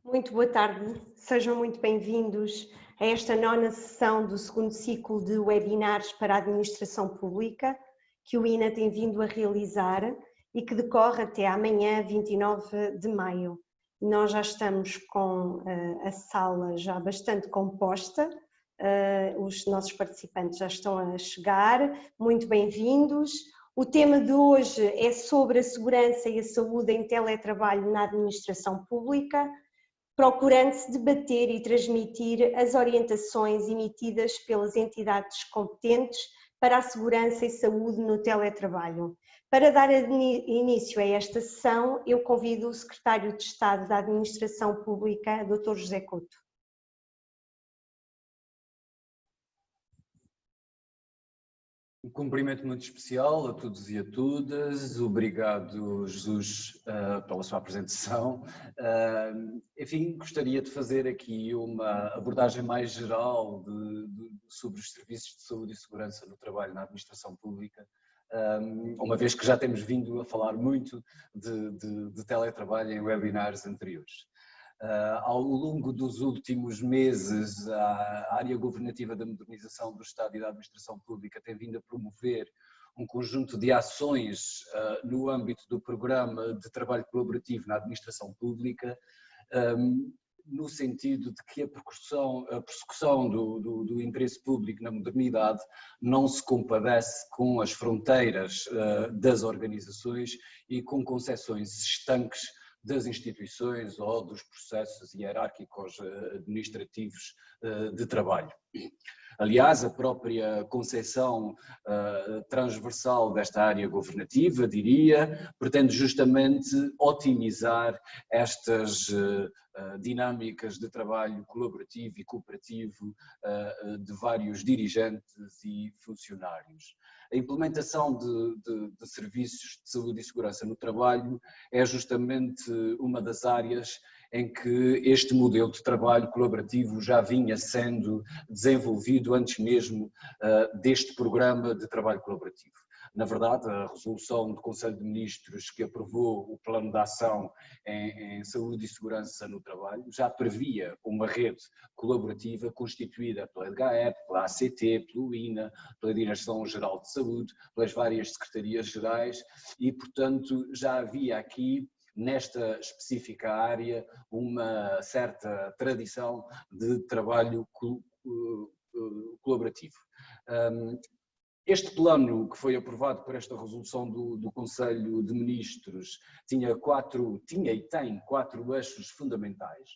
Muito boa tarde, sejam muito bem-vindos a esta nona sessão do segundo ciclo de webinars para a administração pública que o INA tem vindo a realizar e que decorre até amanhã, 29 de maio. Nós já estamos com a sala já bastante composta, os nossos participantes já estão a chegar, muito bem-vindos. O tema de hoje é sobre a segurança e a saúde em teletrabalho na administração pública, procurando-se debater e transmitir as orientações emitidas pelas entidades competentes para a segurança e saúde no teletrabalho. Para dar início a esta sessão, eu convido o Secretário de Estado da Administração Pública, Dr. José Couto. Um cumprimento muito especial a todos e a todas. Obrigado, Jesus, pela sua apresentação. Enfim, gostaria de fazer aqui uma abordagem mais geral sobre os serviços de saúde e segurança no trabalho na administração pública, uma vez que já temos vindo a falar muito de teletrabalho em webinars anteriores. Ao longo dos últimos meses, a área governativa da modernização do Estado e da administração pública tem vindo a promover um conjunto de ações no âmbito do programa de trabalho colaborativo na administração pública, no sentido de que a persecução do interesse público na modernidade não se compadece com as fronteiras das organizações e com concepções estanques das instituições ou dos processos hierárquicos administrativos de trabalho. Aliás, a própria concepção transversal desta área governativa, diria, pretende justamente otimizar estas dinâmicas de trabalho colaborativo e cooperativo de vários dirigentes e funcionários. A implementação de serviços de saúde e segurança no trabalho é justamente uma das áreas em que este modelo de trabalho colaborativo já vinha sendo desenvolvido antes mesmo deste programa de trabalho colaborativo. Na verdade, a resolução do Conselho de Ministros que aprovou o Plano de Ação em Saúde e Segurança no Trabalho já previa uma rede colaborativa constituída pela EDGAEP, pela ACT, pelo INA, pela Direção-Geral de Saúde, pelas várias secretarias-gerais e, portanto, já havia aqui nesta específica área uma certa tradição de trabalho colaborativo. Este plano que foi aprovado por esta resolução do Conselho de Ministros tinha e tem quatro eixos fundamentais.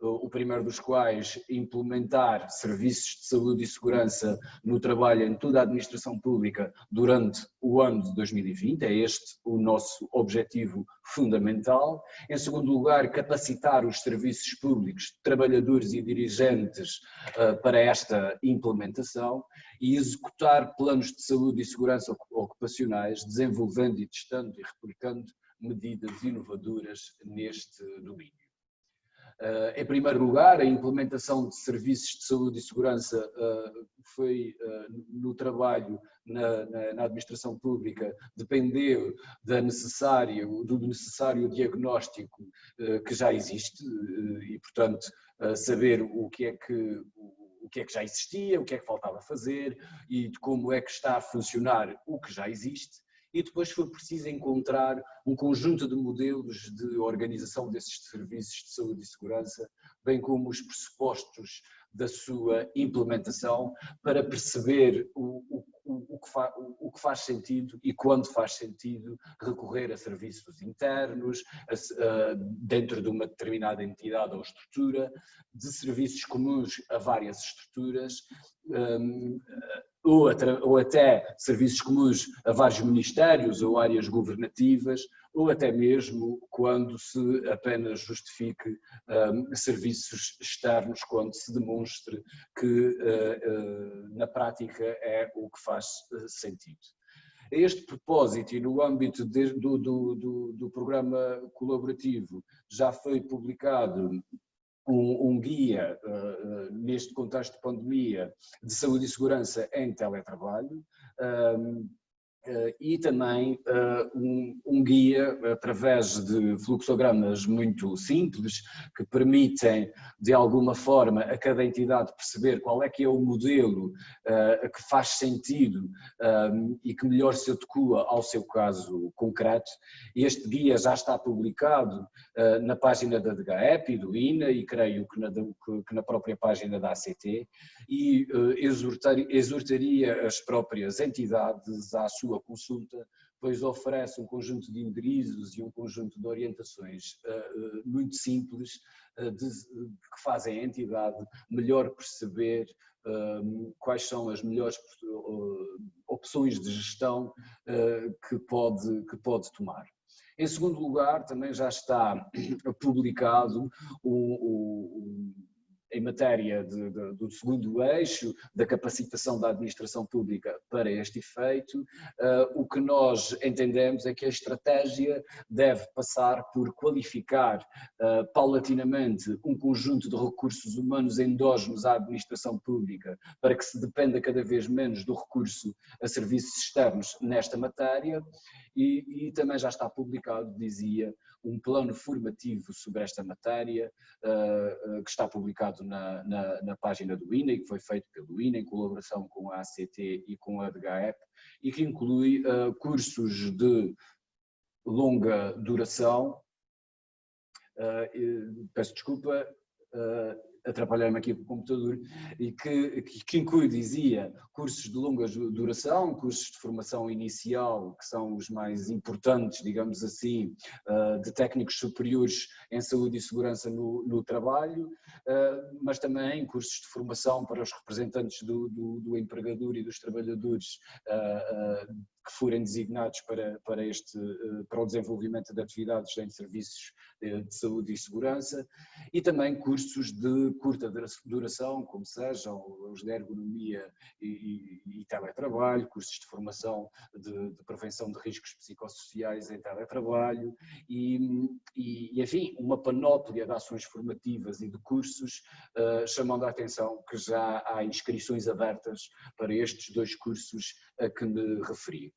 O primeiro dos quais, implementar serviços de saúde e segurança no trabalho em toda a administração pública durante o ano de 2020, é este o nosso objetivo fundamental. Em segundo lugar, capacitar os serviços públicos, trabalhadores e dirigentes para esta implementação e executar planos de saúde e segurança ocupacionais, desenvolvendo e testando e replicando medidas inovadoras neste domínio. Em primeiro lugar, a implementação de serviços de saúde e segurança foi no trabalho na administração pública, dependeu do necessário diagnóstico que já existe e, portanto, saber o que é que já existia, o que é que faltava fazer e de como é que está a funcionar o que já existe. E depois foi preciso encontrar um conjunto de modelos de organização desses serviços de saúde e segurança, bem como os pressupostos da sua implementação, para perceber o que faz sentido e quando faz sentido recorrer a serviços internos, dentro de uma determinada entidade ou estrutura, de serviços comuns a várias estruturas, ou até serviços comuns a vários ministérios ou áreas governativas, ou até mesmo quando se apenas justifique serviços externos, quando se demonstre que na prática é o que faz sentido. A este propósito e no âmbito do programa colaborativo já foi publicado um guia neste contexto de pandemia de saúde e segurança em teletrabalho, e também um guia através de fluxogramas muito simples que permitem de alguma forma a cada entidade perceber qual é que é o modelo que faz sentido e que melhor se adequa ao seu caso concreto. Este guia já está publicado na página da DGAEP e do INA e creio que na própria página da ACT, e exortaria as próprias entidades à sua consulta, pois oferece um conjunto de indicadores e um conjunto de orientações muito simples que fazem a entidade melhor perceber quais são as melhores opções de gestão que pode tomar. Em segundo lugar, também já está publicado em matéria do segundo eixo, da capacitação da administração pública para este efeito, o que nós entendemos é que a estratégia deve passar por qualificar paulatinamente um conjunto de recursos humanos endógenos à administração pública, para que se dependa cada vez menos do recurso a serviços externos nesta matéria, e também já está publicado, dizia, um plano formativo sobre esta matéria, que está publicado na página do INA e que foi feito pelo INA em colaboração com a ACT e com a DGAEP, e que inclui cursos de longa duração, peço desculpa, atrapalhar-me aqui com o computador, e que inclui, dizia, cursos de longa duração, cursos de formação inicial, que são os mais importantes, digamos assim, de técnicos superiores em saúde e segurança no trabalho, mas também cursos de formação para os representantes do empregador e dos trabalhadores que forem designados para o desenvolvimento de atividades em serviços de saúde e segurança, e também cursos de curta duração, como sejam os de ergonomia e teletrabalho, cursos de formação de prevenção de riscos psicossociais em teletrabalho e enfim, uma panóplia de ações formativas e de cursos, chamando a atenção que já há inscrições abertas para estes dois cursos a que me referi.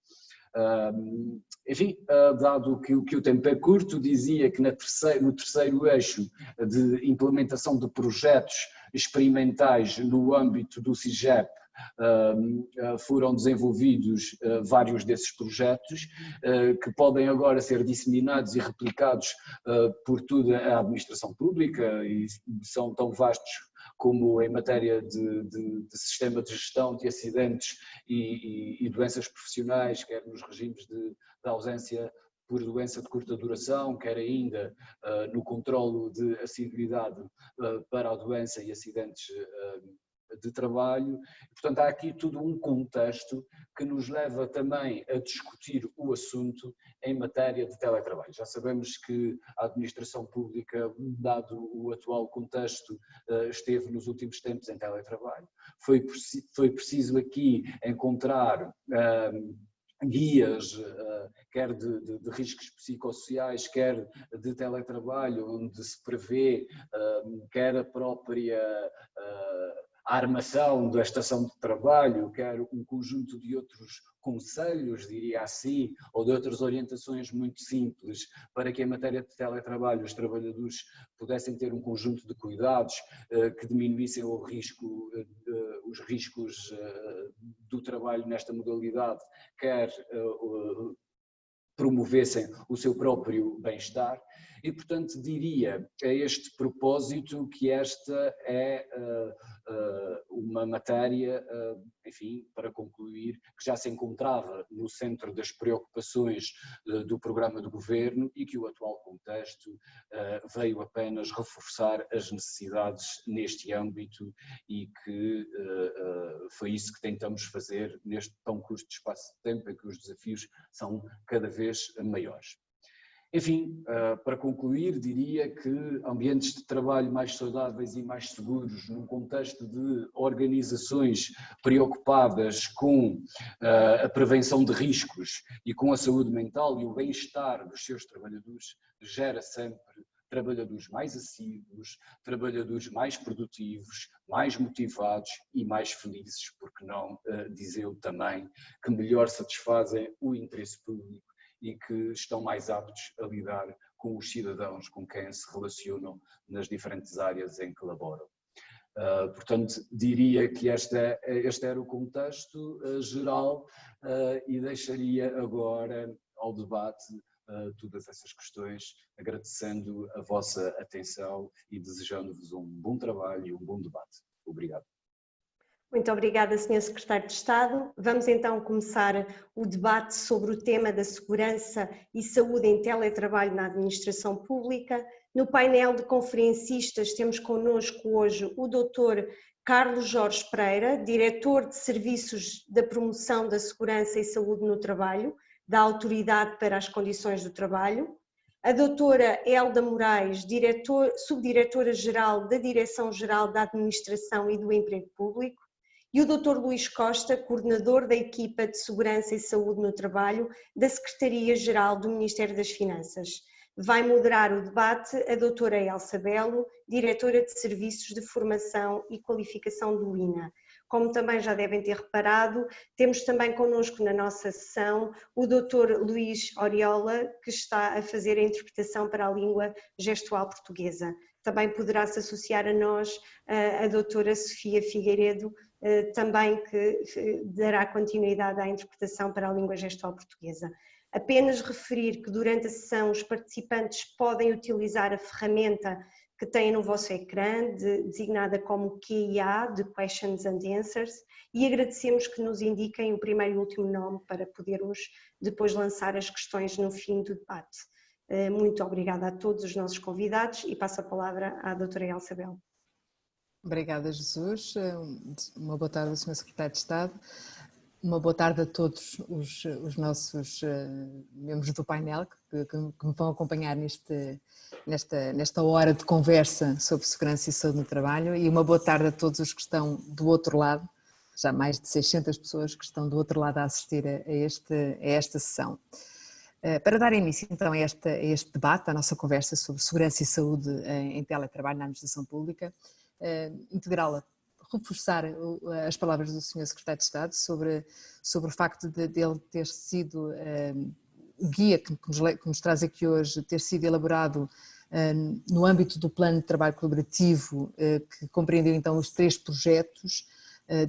Enfim, dado que o tempo é curto, dizia que no terceiro eixo de implementação de projetos experimentais no âmbito do CIGEP, foram desenvolvidos vários desses projetos que podem agora ser disseminados e replicados por toda a administração pública e são tão vastos como em matéria de sistema de gestão de acidentes e doenças profissionais, quer nos regimes de ausência por doença de curta duração, quer ainda no controlo de assiduidade para a doença e acidentes de trabalho. Portanto, há aqui todo um contexto que nos leva também a discutir o assunto em matéria de teletrabalho. Já sabemos que a administração pública, dado o atual contexto, esteve nos últimos tempos em teletrabalho. Foi preciso aqui encontrar guias, quer de riscos psicossociais, quer de teletrabalho, onde se prevê quer a própria a armação da estação de trabalho, quer um conjunto de outros conselhos, diria assim, ou de outras orientações muito simples, para que em matéria de teletrabalho os trabalhadores pudessem ter um conjunto de cuidados que diminuíssem os riscos do trabalho nesta modalidade, quer promovessem o seu próprio bem-estar. E, portanto, diria a este propósito que esta é uma matéria, enfim, para concluir, que já se encontrava no centro das preocupações do programa do governo e que o atual contexto veio apenas reforçar as necessidades neste âmbito e que foi isso que tentamos fazer neste tão curto espaço de tempo em que os desafios são cada vez maiores. Enfim, para concluir, diria que ambientes de trabalho mais saudáveis e mais seguros, num contexto de organizações preocupadas com a prevenção de riscos e com a saúde mental e o bem-estar dos seus trabalhadores, gera sempre trabalhadores mais assíduos, trabalhadores mais produtivos, mais motivados e mais felizes, porque não dizê-lo também, que melhor satisfazem o interesse público e que estão mais aptos a lidar com os cidadãos com quem se relacionam nas diferentes áreas em que laboram. Portanto, diria que este era o contexto geral e deixaria agora ao debate todas essas questões, agradecendo a vossa atenção e desejando-vos um bom trabalho e um bom debate. Obrigado. Muito obrigada, Sr. Secretário de Estado. Vamos então começar o debate sobre o tema da segurança e saúde em teletrabalho na administração pública. No painel de conferencistas temos connosco hoje o Dr. Carlos Jorge Pereira, Diretor de Serviços da Promoção da Segurança e Saúde no Trabalho, da Autoridade para as Condições do Trabalho, a doutora Elda Moraes, Subdiretora-Geral da Direção-Geral da Administração e do Emprego Público, e o Dr. Luís Costa, Coordenador da Equipa de Segurança e Saúde no Trabalho da Secretaria-Geral do Ministério das Finanças. Vai moderar o debate a doutora Elsa Belo, Diretora de Serviços de Formação e Qualificação do INA. Como também já devem ter reparado, temos também connosco na nossa sessão o Dr. Luís Oriola, que está a fazer a interpretação para a língua gestual portuguesa. Também poderá se associar a nós a doutora Sofia Figueiredo, também que dará continuidade à interpretação para a língua gestual portuguesa. Apenas referir que durante a sessão os participantes podem utilizar a ferramenta que têm no vosso ecrã, designada como QIA, de Questions and Answers, e agradecemos que nos indiquem o primeiro e último nome para podermos depois lançar as questões no fim do debate. Muito obrigada a todos os nossos convidados e passo a palavra à doutora Elsa Belo. Obrigada, Jesus. Uma boa tarde ao Sr. Secretário de Estado. Uma boa tarde a todos os nossos membros do painel que me vão acompanhar nesta hora de conversa sobre segurança e saúde no trabalho, e uma boa tarde a todos os que estão do outro lado, já mais de 600 pessoas que estão do outro lado a assistir a esta sessão. Para dar início então a este debate, a nossa conversa sobre segurança e saúde em teletrabalho na administração pública, integrá-la, reforçar as palavras do Sr. Secretário de Estado sobre o facto de ele ter sido o guia que nos traz aqui hoje, ter sido elaborado no âmbito do Plano de Trabalho Colaborativo, que compreendeu então os 3 projetos,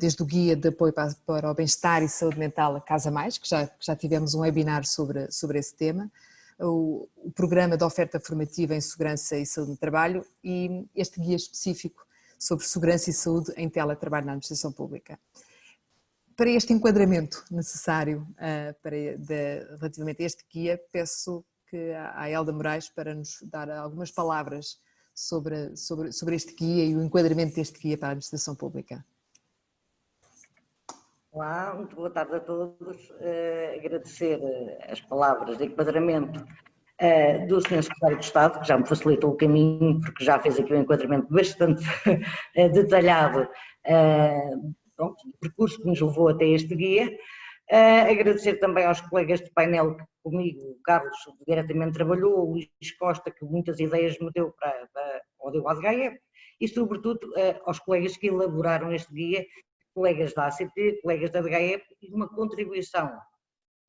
desde o Guia de Apoio para o Bem-Estar e Saúde Mental, a Casa Mais, que já tivemos um webinar sobre esse tema, o Programa de Oferta Formativa em Segurança e Saúde no Trabalho e este guia específico sobre segurança e saúde em teletrabalho na administração pública. Para este enquadramento necessário relativamente a este guia, peço à Elda Moraes para nos dar algumas palavras sobre este guia e o enquadramento deste guia para a administração pública. Olá, muito boa tarde a todos. Agradecer as palavras de enquadramento do Sr. Secretário de Estado, que já me facilitou o caminho, porque já fez aqui um enquadramento bastante detalhado do percurso que nos levou até este guia. Agradecer também aos colegas de painel que comigo, o Carlos diretamente trabalhou, o Luís Costa, que muitas ideias me deu ao DGE, e sobretudo aos colegas que elaboraram este guia, colegas da ACT, colegas da DGE, e uma contribuição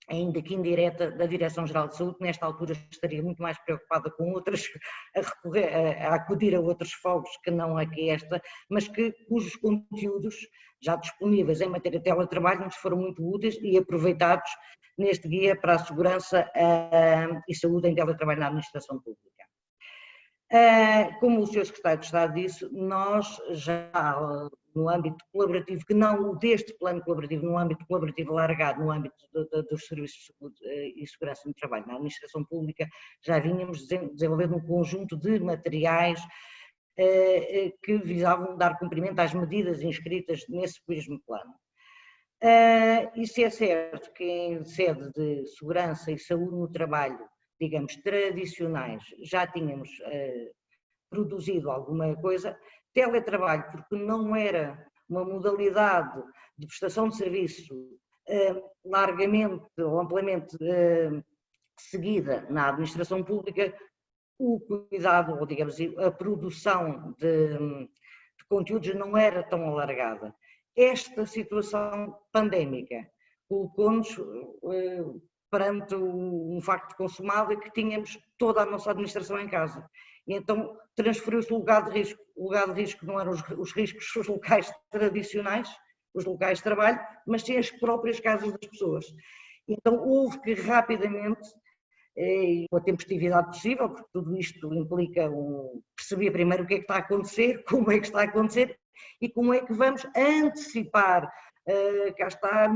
ainda que indireta, da Direção-Geral de Saúde, que nesta altura estaria muito mais preocupada com outras, a acudir a outros fogos que não aqui esta, mas cujos conteúdos já disponíveis em matéria de teletrabalho nos foram muito úteis e aproveitados neste guia para a segurança e saúde em teletrabalho na administração pública. Como o Sr. Secretário de Estado disse, nós já no âmbito colaborativo, que não o deste plano colaborativo, no âmbito colaborativo alargado, no âmbito dos serviços de saúde e segurança no trabalho na administração pública, já vínhamos desenvolvendo um conjunto de materiais que visavam dar cumprimento às medidas inscritas nesse mesmo plano. Isso é certo que em sede de segurança e saúde no trabalho, digamos, tradicionais, já tínhamos produzido alguma coisa. Teletrabalho, porque não era uma modalidade de prestação de serviço largamente ou amplamente seguida na administração pública, o cuidado, ou digamos assim, a produção de conteúdos não era tão alargada. Esta situação pandémica colocou-nos perante um facto consumado que tínhamos toda a nossa administração em casa. E então transferiu-se o lugar de risco. O lugar de risco não eram os riscos dos locais tradicionais, os locais de trabalho, mas sim as próprias casas das pessoas. Então houve que rapidamente, com a tempestividade possível, porque tudo isto implica perceber primeiro o que é que está a acontecer, como é que está a acontecer e como é que vamos antecipar, cá está,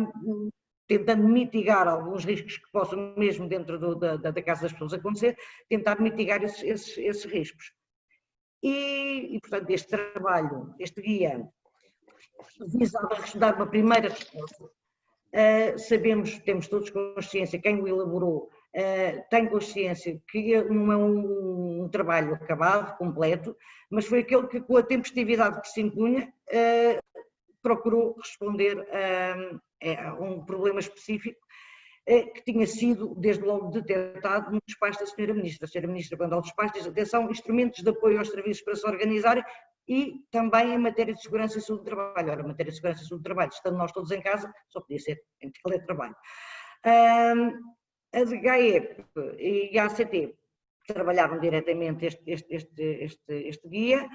tentando mitigar alguns riscos que possam mesmo dentro da casa das pessoas acontecer, tentar mitigar esses riscos. E, portanto, este trabalho, este guia, visava dar uma primeira resposta. Sabemos, temos todos consciência, quem o elaborou tem consciência que não é um trabalho acabado, completo, mas foi aquele que, com a tempestividade que se impunha, procurou responder a um problema específico que tinha sido, desde logo, detectado no despacho da Sra. Ministra. A Sra. Ministra, quando ao despacho, diz: atenção, instrumentos de apoio aos serviços para se organizarem e também em matéria de segurança e saúde do trabalho. Ora, matéria de segurança e saúde do trabalho, estando nós todos em casa, só podia ser em teletrabalho. A GAEP e a ACT trabalharam diretamente este guia,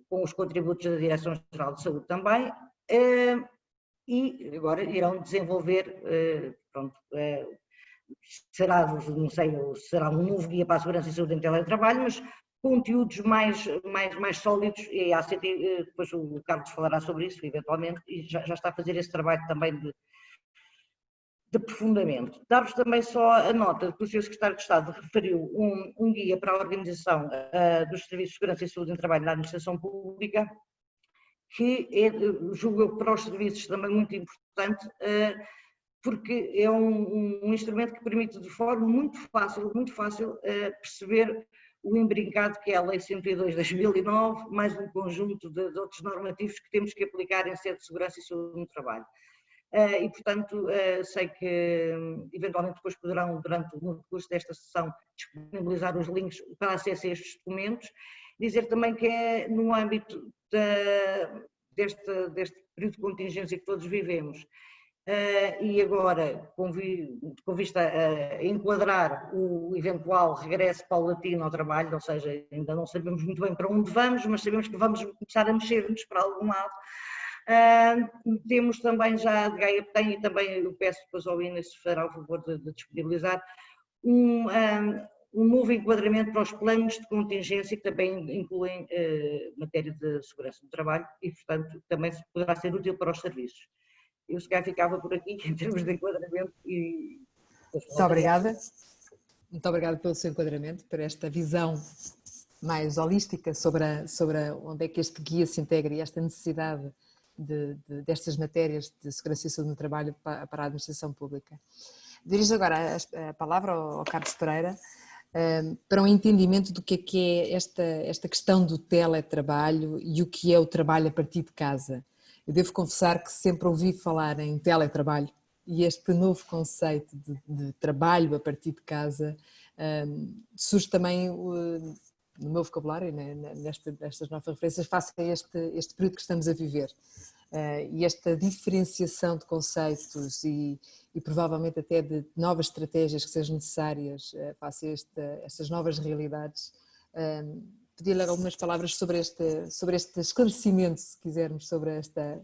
com os contributos da Direção-Geral de Saúde também, e agora irão desenvolver, será, não sei, será um novo guia para a segurança e saúde em teletrabalho, mas conteúdos mais sólidos, e a ACT, depois o Carlos falará sobre isso, eventualmente, e já está a fazer esse trabalho também de aprofundamento. Dar-vos também só a nota que o Sr. Secretário de Estado referiu um guia para a organização dos serviços de segurança e saúde em trabalho na administração pública, que é, julgo eu, para os serviços também muito importante, porque é um instrumento que permite de forma muito fácil perceber o imbrincado que é a Lei 102 de 2009, mais um conjunto de outros normativos que temos que aplicar em sede de segurança e saúde no trabalho. E, portanto, sei que eventualmente depois poderão, no curso desta sessão, disponibilizar os links para acesso a estes documentos. Dizer também que é no âmbito deste período de contingência que todos vivemos, e agora com vista a enquadrar o eventual regresso paulatino ao trabalho, ou seja, ainda não sabemos muito bem para onde vamos, mas sabemos que vamos começar a mexer-nos para algum lado. Temos também já, a GAEP tem, e também eu peço depois ao INA se fará o favor de disponibilizar, um novo enquadramento para os planos de contingência, que também incluem matéria de segurança do trabalho e, portanto, também poderá ser útil para os serviços. Eu, se calhar, ficava por aqui em termos de enquadramento e... Muito obrigada. Muito obrigada pelo seu enquadramento, por esta visão mais holística sobre onde é que este guia se integra e esta necessidade destas matérias de segurança e saúde no trabalho para a administração pública. Dirijo agora a palavra ao Carlos Pereira para um entendimento do que é esta questão do teletrabalho e o que é o trabalho a partir de casa. Eu devo confessar que sempre ouvi falar em teletrabalho e este novo conceito de trabalho a partir de casa surge também no meu vocabulário, nestas novas referências, face a este período que estamos a viver. E esta diferenciação de conceitos e provavelmente até de novas estratégias que sejam necessárias face a estas novas realidades. Pedir-lhe algumas palavras sobre este esclarecimento, se quisermos, sobre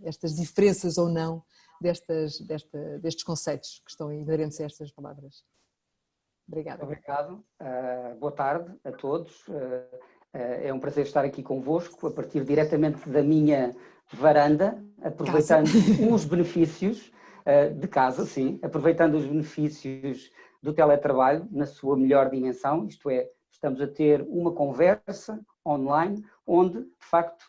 estas diferenças ou não destes conceitos que estão inerentes a estas palavras. Obrigada. Obrigado. Boa tarde a todos. É um prazer estar aqui convosco, a partir diretamente da minha varanda, aproveitando os benefícios de casa, sim, aproveitando os benefícios do teletrabalho na sua melhor dimensão, isto é, estamos a ter uma conversa online onde, de facto,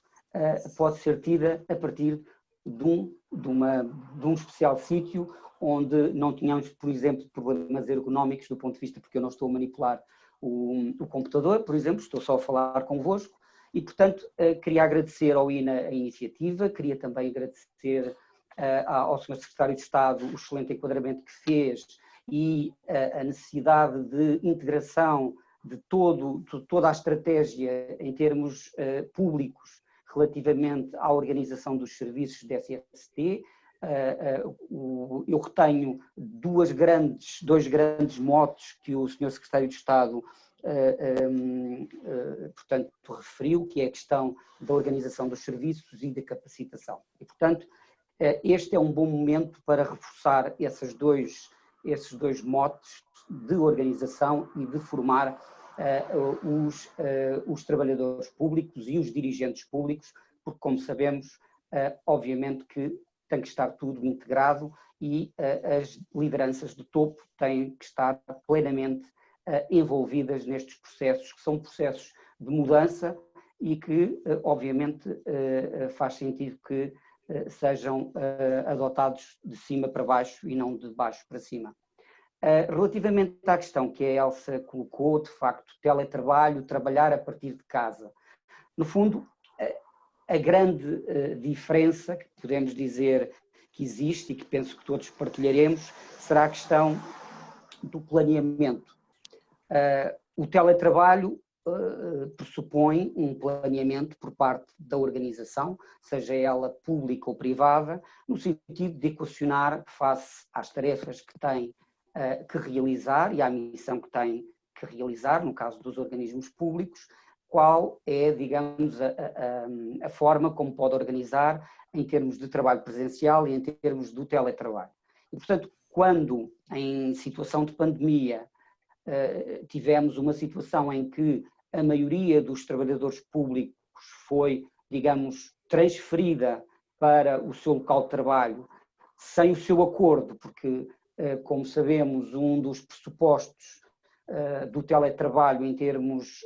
pode ser tida a partir de um especial sítio onde não tínhamos, por exemplo, problemas ergonómicos do ponto de vista, porque eu não estou a manipular o computador, por exemplo, estou só a falar convosco e, portanto, queria agradecer ao INA a iniciativa, queria também agradecer ao Sr. Secretário de Estado o excelente enquadramento que fez e a necessidade de integração de toda a estratégia em termos públicos relativamente à organização dos serviços da SST. Eu retenho dois grandes motes que o Sr. Secretário de Estado portanto, referiu, que é a questão da organização dos serviços e da capacitação. E, portanto, este é um bom momento para reforçar esses dois motes de organização e de formar os trabalhadores públicos e os dirigentes públicos, porque, como sabemos, obviamente que tem que estar tudo integrado e as lideranças de topo têm que estar plenamente envolvidas nestes processos, que são processos de mudança e que, obviamente, faz sentido que sejam adotados de cima para baixo e não de baixo para cima. Relativamente à questão que a Elsa colocou, de facto, teletrabalho, trabalhar a partir de casa. No fundo, a grande diferença que podemos dizer que existe e que penso que todos partilharemos será a questão do planeamento. O teletrabalho pressupõe um planeamento por parte da organização, seja ela pública ou privada, no sentido de equacionar face às tarefas que tem que realizar e à missão que tem que realizar, no caso dos organismos públicos, qual é, digamos, a forma como pode organizar em termos de trabalho presencial e em termos do teletrabalho. E, portanto, quando em situação de pandemia tivemos uma situação em que a maioria dos trabalhadores públicos foi, digamos, transferida para o seu local de trabalho sem o seu acordo, porque, como sabemos, um dos pressupostos do teletrabalho em termos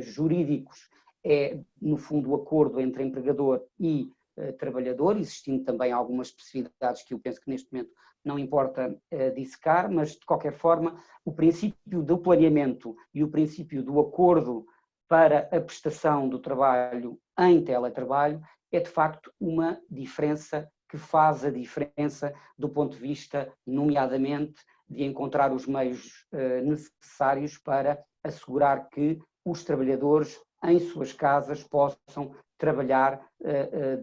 jurídicos é, no fundo, o acordo entre empregador e trabalhador, existindo também algumas especificidades que eu penso que neste momento não importa dissecar, mas de qualquer forma o princípio do planeamento e o princípio do acordo para a prestação do trabalho em teletrabalho é de facto uma diferença que faz a diferença do ponto de vista, nomeadamente, de encontrar os meios necessários para assegurar que os trabalhadores em suas casas possam trabalhar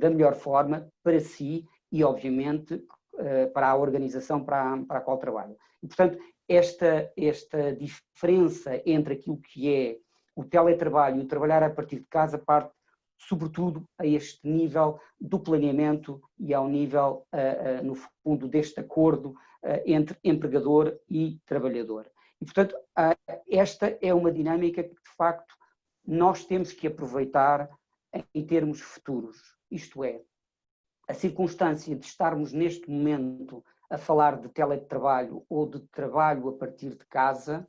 da melhor forma para si e, obviamente, para a organização para a qual trabalham. E, portanto, esta diferença entre aquilo que é o teletrabalho e o trabalhar a partir de casa parte, sobretudo, a este nível do planeamento e ao nível, no fundo, deste acordo entre empregador e trabalhador. E, portanto, esta é uma dinâmica que, de facto, nós temos que aproveitar em termos futuros. Isto é, a circunstância de estarmos neste momento a falar de teletrabalho ou de trabalho a partir de casa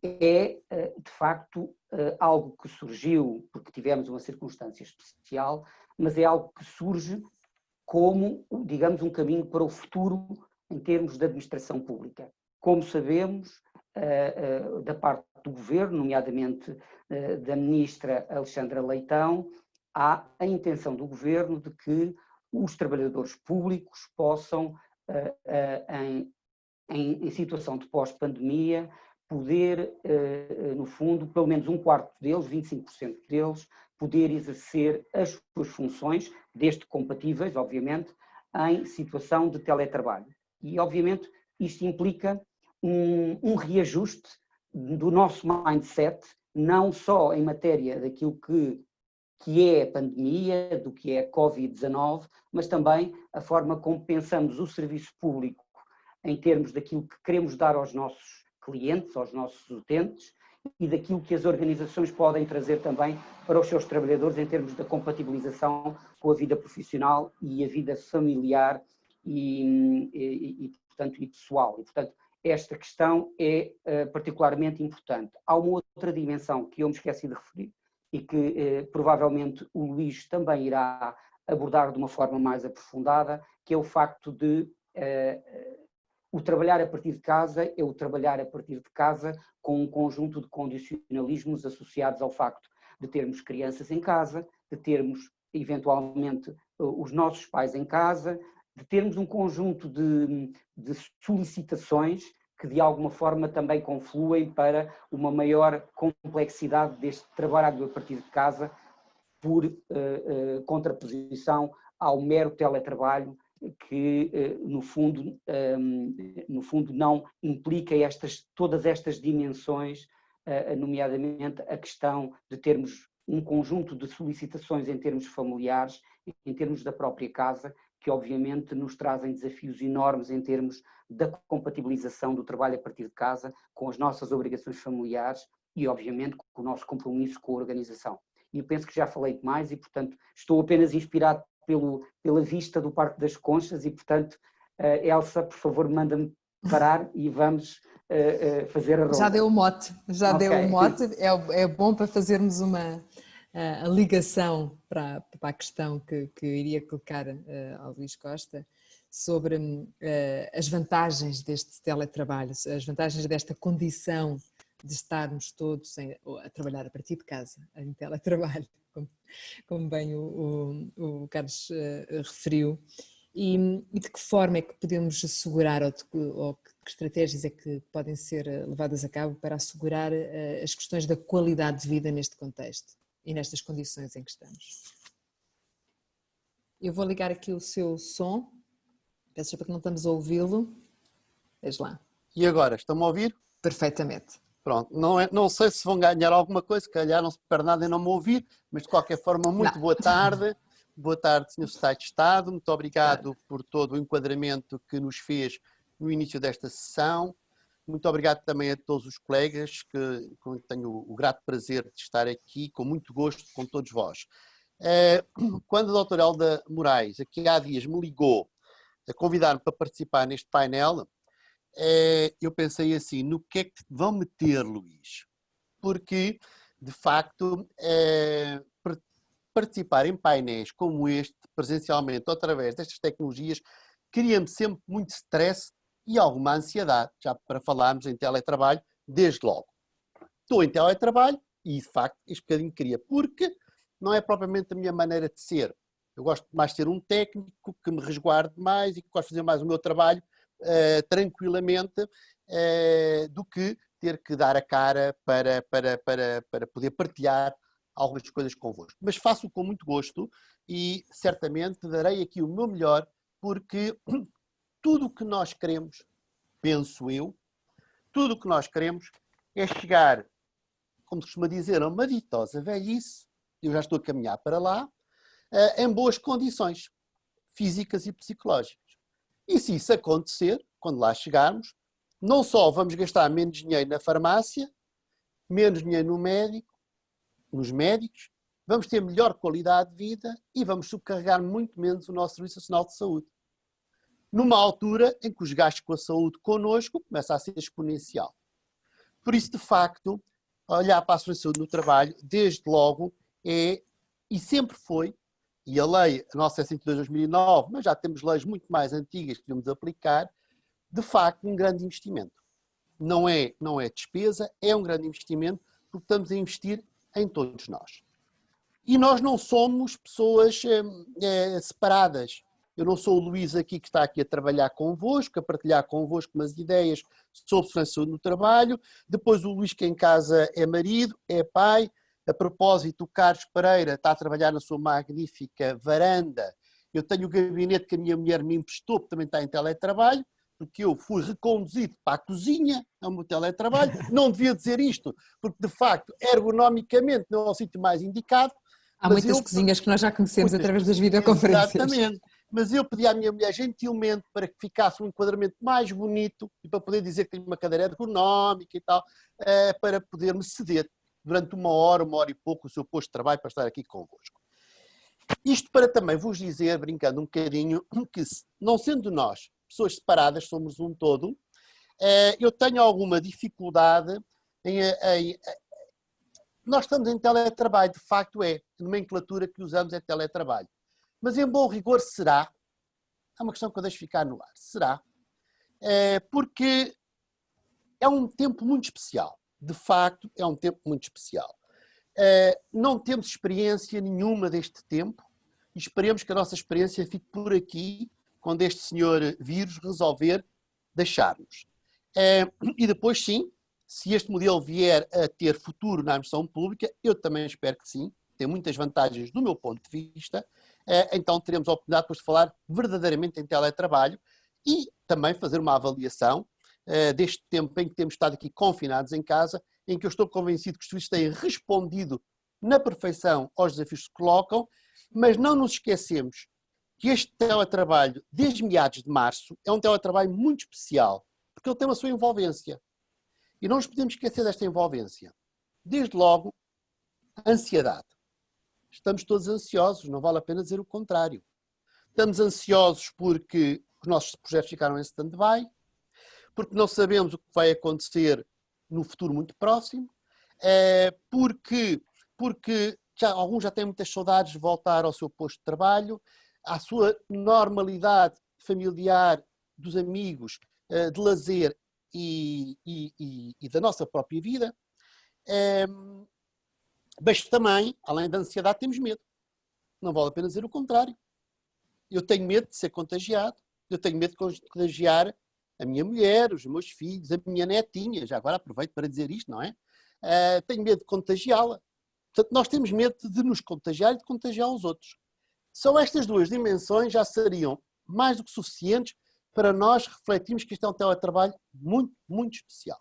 é, de facto, algo que surgiu porque tivemos uma circunstância especial, mas é algo que surge como, digamos, um caminho para o futuro em termos de administração pública. Como sabemos, da parte do Governo, nomeadamente da Ministra Alexandra Leitão, há a intenção do Governo de que os trabalhadores públicos possam, em situação de pós-pandemia, poder, no fundo, pelo menos um quarto deles, 25% deles, poder exercer as suas funções, desde compatíveis, obviamente, em situação de teletrabalho. E, obviamente, isto implica um reajuste do nosso mindset, não só em matéria daquilo que é a pandemia, do que é a Covid-19, mas também a forma como pensamos o serviço público em termos daquilo que queremos dar aos nossos clientes, aos nossos utentes, e daquilo que as organizações podem trazer também para os seus trabalhadores em termos da compatibilização com a vida profissional e a vida familiar portanto, e pessoal. E, portanto, esta questão é particularmente importante. Há uma outra dimensão que eu me esqueci de referir e que provavelmente o Luís também irá abordar de uma forma mais aprofundada, que é o facto de o trabalhar a partir de casa é o trabalhar a partir de casa com um conjunto de condicionalismos associados ao facto de termos crianças em casa, de termos eventualmente os nossos pais em casa, de termos um conjunto de solicitações que de alguma forma também confluem para uma maior complexidade deste trabalho a partir de casa, por contraposição ao mero teletrabalho, que no fundo não implica todas estas dimensões, nomeadamente a questão de termos um conjunto de solicitações em termos familiares, em termos da própria casa, que obviamente nos trazem desafios enormes em termos da compatibilização do trabalho a partir de casa com as nossas obrigações familiares e obviamente com o nosso compromisso com a organização. E eu penso que já falei demais e, portanto, estou apenas inspirado pela vista do Parque das Conchas e, portanto, Elsa, por favor, manda-me parar e vamos fazer a ronda. Já deu o mote, deu o mote, é bom para fazermos a ligação para a questão que iria colocar ao Luís Costa sobre as vantagens deste teletrabalho, as vantagens desta condição de estarmos todos a trabalhar a partir de casa, em teletrabalho, como bem o Carlos referiu, e de que forma é que podemos assegurar, ou que estratégias é que podem ser levadas a cabo para assegurar as questões da qualidade de vida neste contexto e nestas condições em que estamos. Eu vou ligar aqui o seu som, peço desculpa que não estamos a ouvi-lo, veja lá. E agora, estão-me a ouvir? Perfeitamente. Pronto, não sei se vão ganhar alguma coisa, se calhar não se perde nada em não me ouvir, mas de qualquer forma, muito boa tarde. Boa tarde, Sr. Secretário de Estado, muito obrigado por todo o enquadramento que nos fez no início desta sessão. Muito obrigado também a todos os colegas, com que tenho o grato prazer de estar aqui, com muito gosto, com todos vós. Quando a doutora Elda Moraes, aqui há dias, me ligou a convidar-me para participar neste painel, eu pensei assim, no que é que vão meter, Luís? Porque, de facto, participar em painéis como este, presencialmente ou através destas tecnologias, cria-me sempre muito stress e alguma ansiedade, já para falarmos em teletrabalho, desde logo. Estou em teletrabalho e, de facto, este bocadinho queria, porque não é propriamente a minha maneira de ser. Eu gosto mais de ser um técnico que me resguarde mais e que gosto de fazer mais o meu trabalho tranquilamente, do que ter que dar a cara para poder partilhar algumas coisas convosco. Mas faço com muito gosto e certamente darei aqui o meu melhor, porque tudo o que nós queremos, penso eu, tudo o que nós queremos é chegar, como se costuma dizer, a uma ditosa velhice, eu já estou a caminhar para lá, em boas condições físicas e psicológicas. E se isso acontecer, quando lá chegarmos, não só vamos gastar menos dinheiro na farmácia, menos dinheiro nos médicos, vamos ter melhor qualidade de vida e vamos subcarregar muito menos o nosso Serviço Nacional de Saúde. Numa altura em que os gastos com a saúde connosco começam a ser exponencial. Por isso, de facto, olhar para a Segurança de Saúde no trabalho, desde logo, e sempre foi, e a lei, a nossa é 102 de 2009, mas já temos leis muito mais antigas que devemos aplicar, de facto, um grande investimento. Não é despesa, é um grande investimento, porque estamos a investir em todos nós. E nós não somos pessoas separadas. Eu não sou o Luís aqui que está aqui a trabalhar convosco, a partilhar convosco umas ideias sobre segurança de saúde no trabalho. Depois o Luís que em casa é marido, é pai. A propósito, o Carlos Pereira está a trabalhar na sua magnífica varanda. Eu tenho o gabinete que a minha mulher me emprestou, que também está em teletrabalho, porque eu fui reconduzido para a cozinha, é o meu teletrabalho. Não devia dizer isto, porque de facto, ergonomicamente, não é o sítio mais indicado. Há muitas cozinhas que nós já conhecemos através das videoconferências. Exatamente. Mas eu pedi à minha mulher gentilmente para que ficasse um enquadramento mais bonito e para poder dizer que tenho uma cadeira ergonómica e tal, para poder-me ceder durante uma hora e pouco o seu posto de trabalho para estar aqui convosco. Isto para também vos dizer, brincando um bocadinho, que não sendo nós pessoas separadas, somos um todo, eu tenho alguma dificuldade nós estamos em teletrabalho, de facto a nomenclatura que usamos é teletrabalho. Mas em bom rigor será, é uma questão que eu deixo ficar no ar, será, porque é um tempo muito especial, de facto é um tempo muito especial. Não temos experiência nenhuma deste tempo e esperemos que a nossa experiência fique por aqui quando este senhor vírus resolver deixar-nos. E depois, sim, se este modelo vier a ter futuro na administração pública, eu também espero que sim, tem muitas vantagens do meu ponto de vista, então teremos a oportunidade depois de falar verdadeiramente em teletrabalho e também fazer uma avaliação deste tempo em que temos estado aqui confinados em casa, em que eu estou convencido que os serviços têm respondido na perfeição aos desafios que se colocam, mas não nos esquecemos que este teletrabalho, desde meados de março, é um teletrabalho muito especial, porque ele tem a sua envolvência. E não nos podemos esquecer desta envolvência. Desde logo, ansiedade. Estamos todos ansiosos, não vale a pena dizer o contrário. Estamos ansiosos porque os nossos projetos ficaram em stand-by, porque não sabemos o que vai acontecer no futuro muito próximo, porque alguns já têm muitas saudades de voltar ao seu posto de trabalho, à sua normalidade familiar, dos amigos, de lazer e da nossa própria vida. Mas também, além da ansiedade, temos medo. Não vale a pena dizer o contrário. Eu tenho medo de ser contagiado, eu tenho medo de contagiar a minha mulher, os meus filhos, a minha netinha, já agora aproveito para dizer isto, não é? Tenho medo de contagiá-la. Portanto, nós temos medo de nos contagiar e de contagiar os outros. Só estas duas dimensões já seriam mais do que suficientes para nós refletirmos que isto é um teletrabalho muito, muito especial.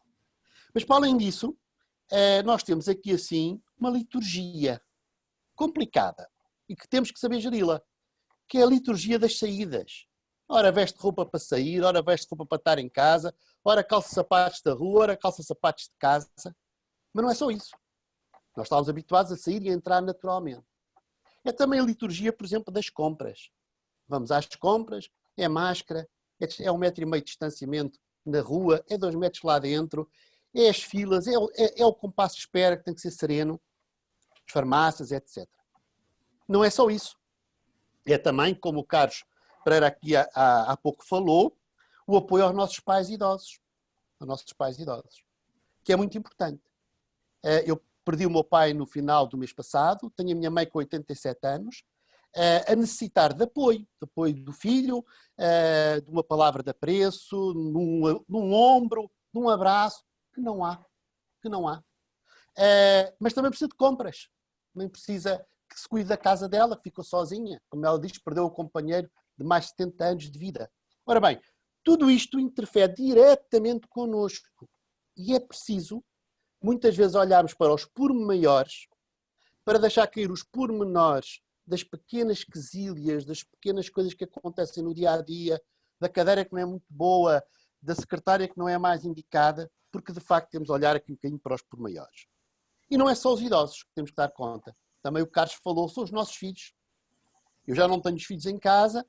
Mas para além disso, nós temos aqui assim uma liturgia complicada e que temos que saber geri-la, que é a liturgia das saídas. Ora veste roupa para sair, ora veste roupa para estar em casa, ora calça sapatos da rua, ora calça sapatos de casa. Mas não é só isso. Nós estávamos habituados a sair e a entrar naturalmente. É também a liturgia, por exemplo, das compras. Vamos às compras, é máscara, é 1,5 metro de distanciamento na rua, é 2 metros lá dentro, é as filas, é o compasso de espera que tem que ser sereno, as farmácias, etc. Não é só isso. É também, como o Carlos Pereira aqui há pouco falou, o apoio aos nossos pais idosos. Aos nossos pais idosos. Que é muito importante. Eu perdi o meu pai no final do mês passado, tenho a minha mãe com 87 anos, a necessitar de apoio do filho, de uma palavra de apreço, num ombro, de um abraço, que não há. Mas também precisa de compras. Também precisa que se cuide da casa dela, que ficou sozinha. Como ela diz, perdeu o companheiro de mais de 70 anos de vida. Ora bem, tudo isto interfere diretamente connosco. E é preciso, muitas vezes, olharmos para os pormenores, para deixar cair os pormenores das pequenas quesílias, das pequenas coisas que acontecem no dia-a-dia, da cadeira que não é muito boa, da secretária que não é a mais indicada, porque de facto temos de olhar aqui um bocadinho para os pormenores. E não é só os idosos que temos que dar conta. Também o Carlos falou, são os nossos filhos. Eu já não tenho os filhos em casa,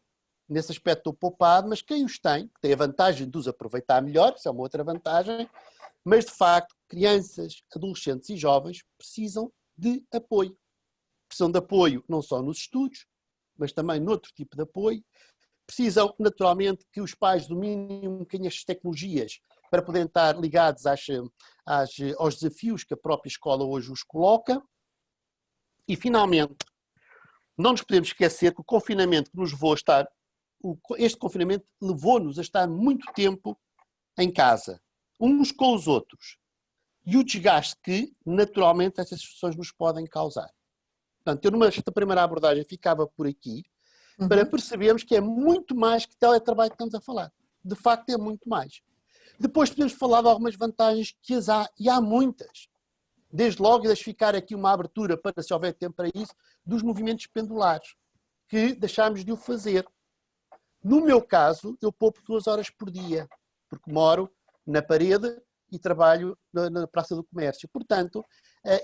nesse aspecto estou poupado, mas quem os tem a vantagem de os aproveitar melhor, isso é uma outra vantagem, mas de facto crianças, adolescentes e jovens precisam de apoio. Precisam de apoio não só nos estudos, mas também noutro tipo de apoio. Precisam, naturalmente, que os pais dominem um bocadinho estas tecnologias para poderem estar ligados aos desafios que a própria escola hoje os coloca. E, finalmente, não nos podemos esquecer que o confinamento que nos levou a estar, este confinamento levou-nos a estar muito tempo em casa, uns com os outros. E o desgaste que, naturalmente, essas situações nos podem causar. Portanto, eu nesta primeira abordagem ficava por aqui, para percebermos que é muito mais que teletrabalho que estamos a falar. De facto, é muito mais. Depois podemos falar de algumas vantagens que as há, e há muitas. Desde logo, e deixo ficar aqui uma abertura, para se houver tempo para isso, dos movimentos pendulares, que deixámos de o fazer. No meu caso, eu poupo 2 horas por dia, porque moro na parede e trabalho na Praça do Comércio. Portanto,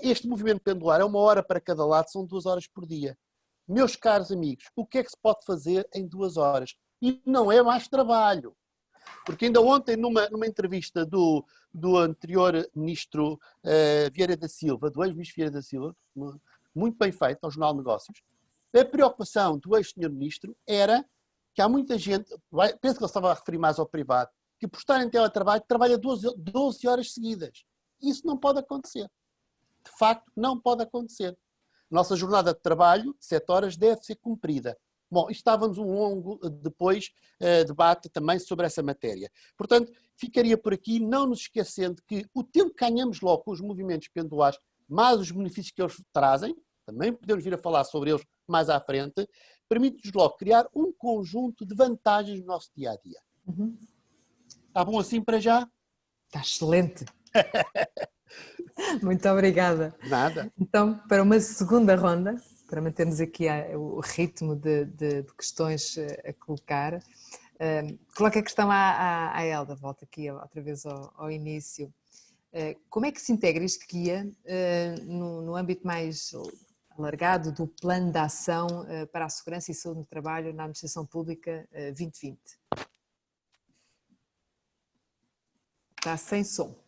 este movimento pendular é 1 hora para cada lado, são 2 horas por dia. Meus caros amigos, o que é que se pode fazer em 2 horas? E não é mais trabalho. Porque ainda ontem, numa entrevista do anterior ministro Vieira da Silva, do ex-ministro Vieira da Silva, muito bem feito, ao Jornal de Negócios, a preocupação do ex-senhor ministro era que há muita gente, penso que ele estava a referir mais ao privado, que por estar em teletrabalho trabalha 12 horas seguidas. Isso não pode acontecer. De facto, não pode acontecer. Nossa jornada de trabalho, 7 horas, deve ser cumprida. Bom, estávamos um longo depois debate também sobre essa matéria. Portanto, ficaria por aqui, não nos esquecendo que o tempo que ganhamos logo com os movimentos pendulares, mais os benefícios que eles trazem, também podemos vir a falar sobre eles mais à frente, permite-nos logo criar um conjunto de vantagens no nosso dia-a-dia. Uhum. Está bom assim para já? Está excelente. Muito obrigada. Nada. Então, para uma segunda ronda, para mantermos aqui o ritmo de questões a colocar, coloco a questão à Elda, volto aqui outra vez ao início. Como é que se integra este guia no âmbito mais alargado do Plano de Ação para a Segurança e Saúde no Trabalho na Administração Pública 2020? Está sem som.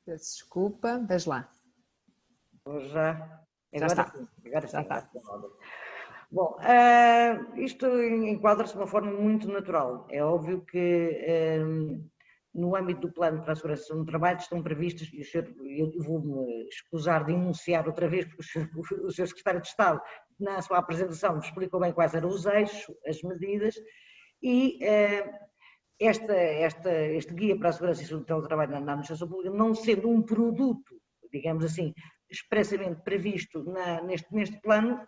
Peço desculpa, veja lá. Já está. Agora Já está. Bom, isto enquadra-se de uma forma muito natural. É óbvio que no âmbito do Plano para a Segurança no Trabalho estão previstas, e eu vou-me escusar de enunciar outra vez, porque o Sr. Secretário de Estado, na sua apresentação, explicou bem quais eram os eixos, as medidas, e este guia para a segurança e saúde do teletrabalho na administração pública, não sendo um produto, digamos assim, expressamente previsto neste plano,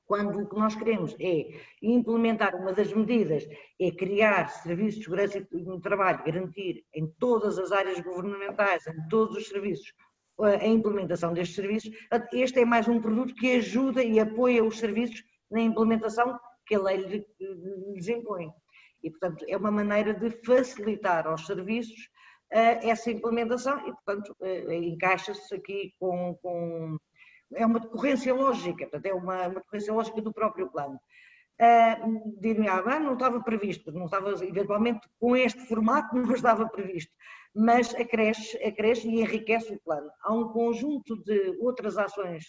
quando o que nós queremos é implementar uma das medidas, é criar serviços de segurança no trabalho, garantir em todas as áreas governamentais, em todos os serviços, a implementação destes serviços. Este é mais um produto que ajuda e apoia os serviços na implementação que a lei lhes impõe. E, portanto, é uma maneira de facilitar aos serviços essa implementação e, portanto, encaixa-se aqui com... É uma decorrência lógica, portanto, é uma decorrência lógica do próprio plano. Dir-me, não estava previsto, não estava, eventualmente, com este formato não estava previsto, mas acresce e enriquece o plano. Há um conjunto de outras ações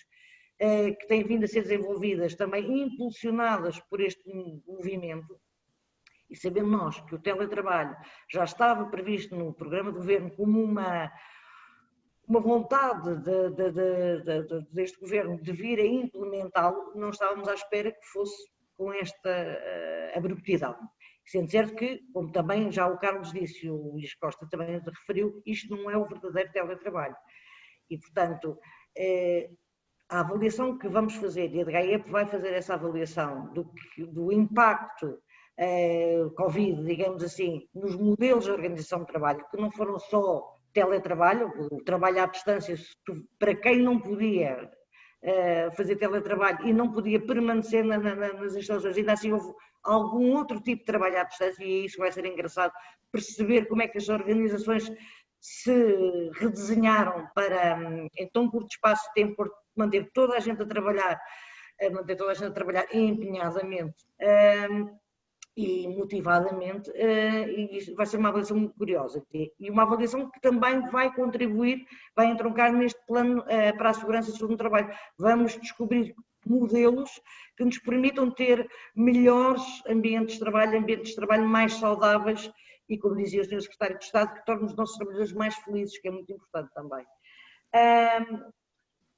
que têm vindo a ser desenvolvidas, também impulsionadas por este movimento, e sabendo nós que o teletrabalho já estava previsto no programa de governo como uma vontade deste governo de vir a implementá-lo, não estávamos à espera que fosse com esta abruptidade. Sendo certo que, como também já o Carlos disse e o Luís Costa também referiu, isto não é o verdadeiro teletrabalho. E, portanto, a avaliação que vamos fazer, e a DHEP vai fazer essa avaliação do impacto Covid, digamos assim, nos modelos de organização de trabalho, que não foram só teletrabalho, o trabalho à distância, para quem não podia fazer teletrabalho e não podia permanecer nas instalações, ainda assim houve algum outro tipo de trabalho à distância, e isso vai ser engraçado perceber como é que as organizações se redesenharam para, em tão curto espaço de tempo, manter toda a gente a trabalhar empenhadamente e motivadamente, e vai ser uma avaliação muito curiosa, e uma avaliação que também vai contribuir, vai entroncar neste plano para a segurança e saúde no trabalho. Vamos descobrir modelos que nos permitam ter melhores ambientes de trabalho mais saudáveis e, como dizia o Sr. Secretário de Estado, que tornem os nossos trabalhadores mais felizes, que é muito importante também.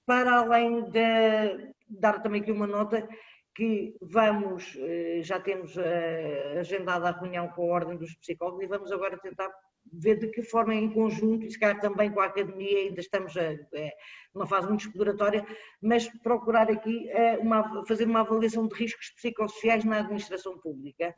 Para além de dar também aqui uma nota, que já temos agendada a reunião com a Ordem dos Psicólogos e vamos agora tentar ver de que forma em conjunto, e se calhar também com a Academia, ainda estamos numa fase muito exploratória, mas procurar aqui fazer uma avaliação de riscos psicossociais na administração pública,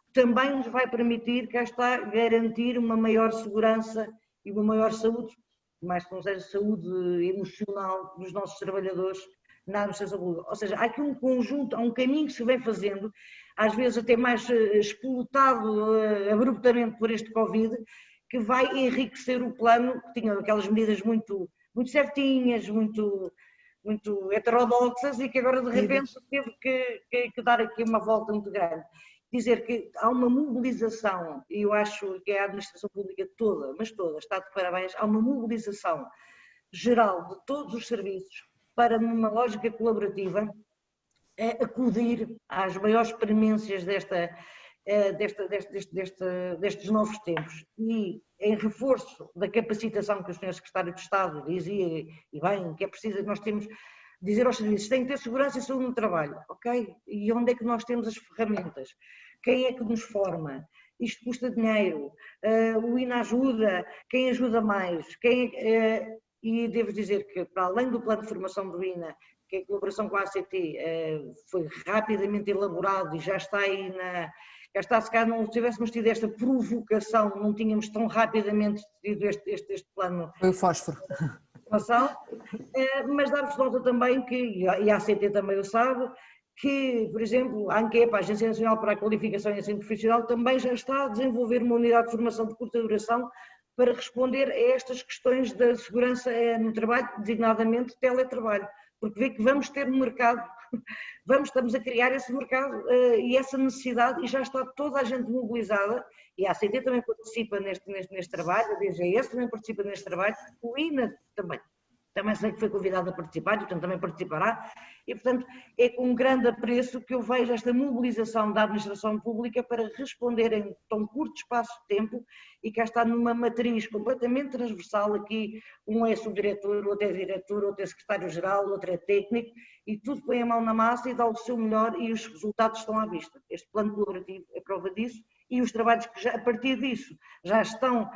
que também nos vai permitir, cá está, garantir uma maior segurança e uma maior saúde, mais que não seja saúde emocional dos nossos trabalhadores na administração pública. Ou seja, há aqui um conjunto, há um caminho que se vem fazendo, às vezes até mais explotado abruptamente por este Covid, que vai enriquecer o plano, que tinha aquelas medidas muito certinhas, muito heterodoxas, e que agora de repente teve que dar aqui uma volta muito grande. Dizer que há uma mobilização, e eu acho que a administração pública toda, mas toda, está de parabéns, há uma mobilização geral de todos os serviços para, numa lógica colaborativa, acudir às maiores premências destes novos tempos, e em reforço da capacitação que o Sr. Secretário de Estado dizia, e bem, que é preciso, nós temos dizer aos serviços, têm que ter segurança e saúde no trabalho, ok? E onde é que nós temos as ferramentas? Quem é que nos forma? Isto custa dinheiro, o INA ajuda, quem ajuda mais? E devo dizer que, para além do plano de formação do INA, que em colaboração com a ACT foi rapidamente elaborado e já está aí já está, se calhar não tivéssemos tido esta provocação, não tínhamos tão rapidamente tido este plano. Foi o fósforo. Mas dar-vos nota também que, e a ACT também o sabe, que, por exemplo, a ANQEP, a Agência Nacional para a Qualificação e Ensino Profissional, também já está a desenvolver uma unidade de formação de curta duração para responder a estas questões da segurança no trabalho, designadamente teletrabalho, porque vê que vamos ter no mercado, estamos a criar esse mercado e essa necessidade, e já está toda a gente mobilizada, e a ACT também participa neste trabalho, a DGS também participa neste trabalho, o INA também sei que foi convidado a participar, e portanto também participará, e portanto é com grande apreço que eu vejo esta mobilização da administração pública para responder em tão curto espaço de tempo, e cá está numa matriz completamente transversal, aqui um é subdiretor, outro é diretor, outro é secretário-geral, outro é técnico, e tudo põe a mão na massa e dá o seu melhor, e os resultados estão à vista. Este plano colaborativo é prova disso, e os trabalhos que já, a partir disso já estão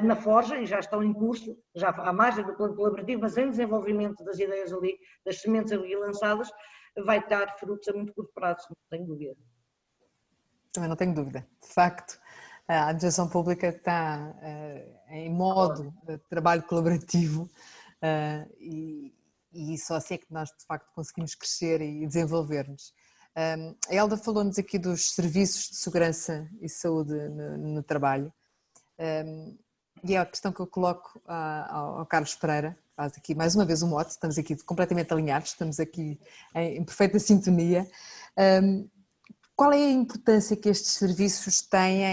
na forja e já estão em curso, já à margem do plano colaborativo, mas em desenvolvimento das ideias ali, das sementes ali lançadas, vai dar frutos a muito curto prazo, não tenho dúvida. Também não tenho dúvida. De facto, a administração pública está em modo de trabalho colaborativo e só assim é que nós de facto conseguimos crescer e desenvolver-nos. A Elda falou-nos aqui dos serviços de segurança e saúde no trabalho, e é a questão que eu coloco ao Carlos Pereira, que faz aqui mais uma vez o mote, estamos aqui completamente alinhados, estamos aqui em perfeita sintonia. Qual é a importância que estes serviços têm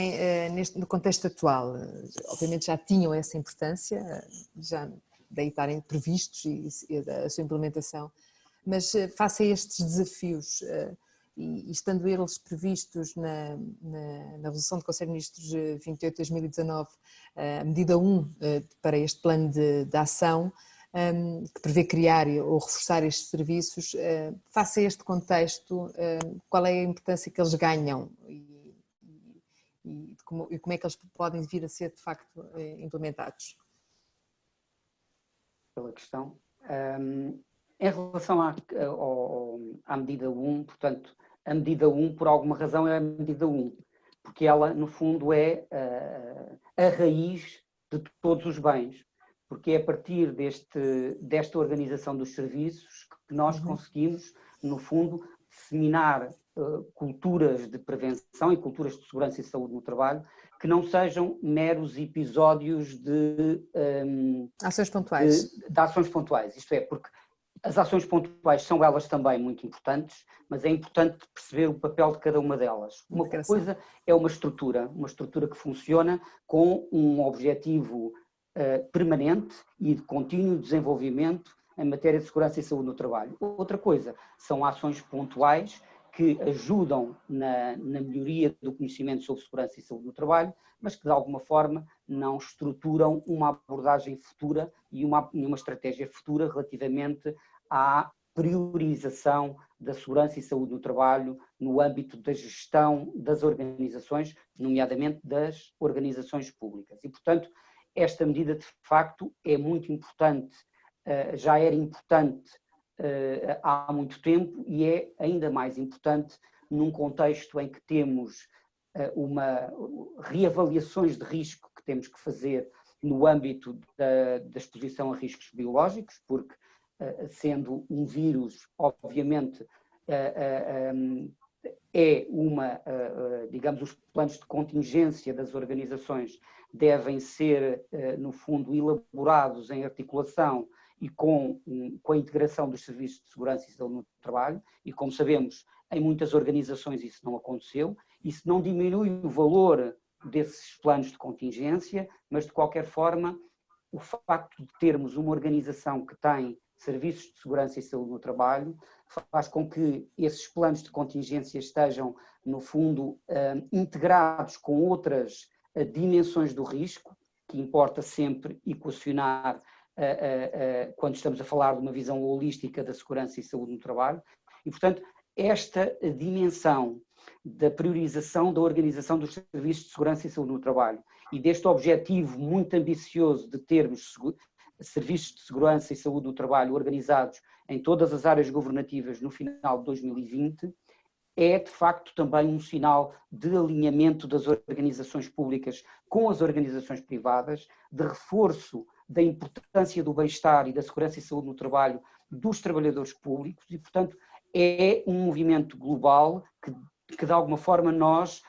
no contexto atual? Obviamente já tinham essa importância, já daí estarem previstos e a sua implementação, mas face a estes desafios, e estando eles previstos na resolução do Conselho de Ministros 28 de 2019, a medida 1 para este plano de ação, que prevê criar ou reforçar estes serviços, face a este contexto, qual é a importância que eles ganham e como é que eles podem vir a ser de facto implementados? Pela questão. Em relação à medida 1, portanto, a medida 1, por alguma razão, é a medida 1, porque ela, no fundo, é a raiz de todos os bens, porque é a partir desta organização dos serviços que nós conseguimos, no fundo, disseminar culturas de prevenção e culturas de segurança e saúde no trabalho que não sejam meros episódios de ações pontuais. De ações pontuais, isto é, porque as ações pontuais são elas também muito importantes, mas é importante perceber o papel de cada uma delas. Uma coisa é uma estrutura que funciona com um objetivo permanente e de contínuo desenvolvimento em matéria de segurança e saúde no trabalho. Outra coisa são ações pontuais que ajudam na melhoria do conhecimento sobre segurança e saúde no trabalho, mas que de alguma forma não estruturam uma abordagem futura e uma estratégia futura relativamente à priorização da segurança e saúde no trabalho no âmbito da gestão das organizações, nomeadamente das organizações públicas. E, portanto, esta medida de facto é muito importante, já era importante há muito tempo e é ainda mais importante num contexto em que temos reavaliações de risco que temos que fazer no âmbito da exposição a riscos biológicos, porque sendo um vírus, obviamente, digamos, os planos de contingência das organizações devem ser, no fundo, elaborados em articulação e com a integração dos serviços de segurança e saúde no trabalho, e como sabemos, em muitas organizações isso não aconteceu, isso não diminui o valor desses planos de contingência, mas de qualquer forma, o facto de termos uma organização que tem serviços de segurança e saúde no trabalho faz com que esses planos de contingência estejam, no fundo, integrados com outras dimensões do risco, que importa sempre equacionar quando estamos a falar de uma visão holística da segurança e saúde no trabalho. E, portanto, esta dimensão da priorização da organização dos serviços de segurança e saúde no trabalho e deste objetivo muito ambicioso de termos serviços de segurança e saúde no trabalho organizados em todas as áreas governativas no final de 2020, é de facto também um sinal de alinhamento das organizações públicas com as organizações privadas, de reforço da importância do bem-estar e da segurança e saúde no trabalho dos trabalhadores públicos e, portanto, é um movimento global que de alguma forma nós,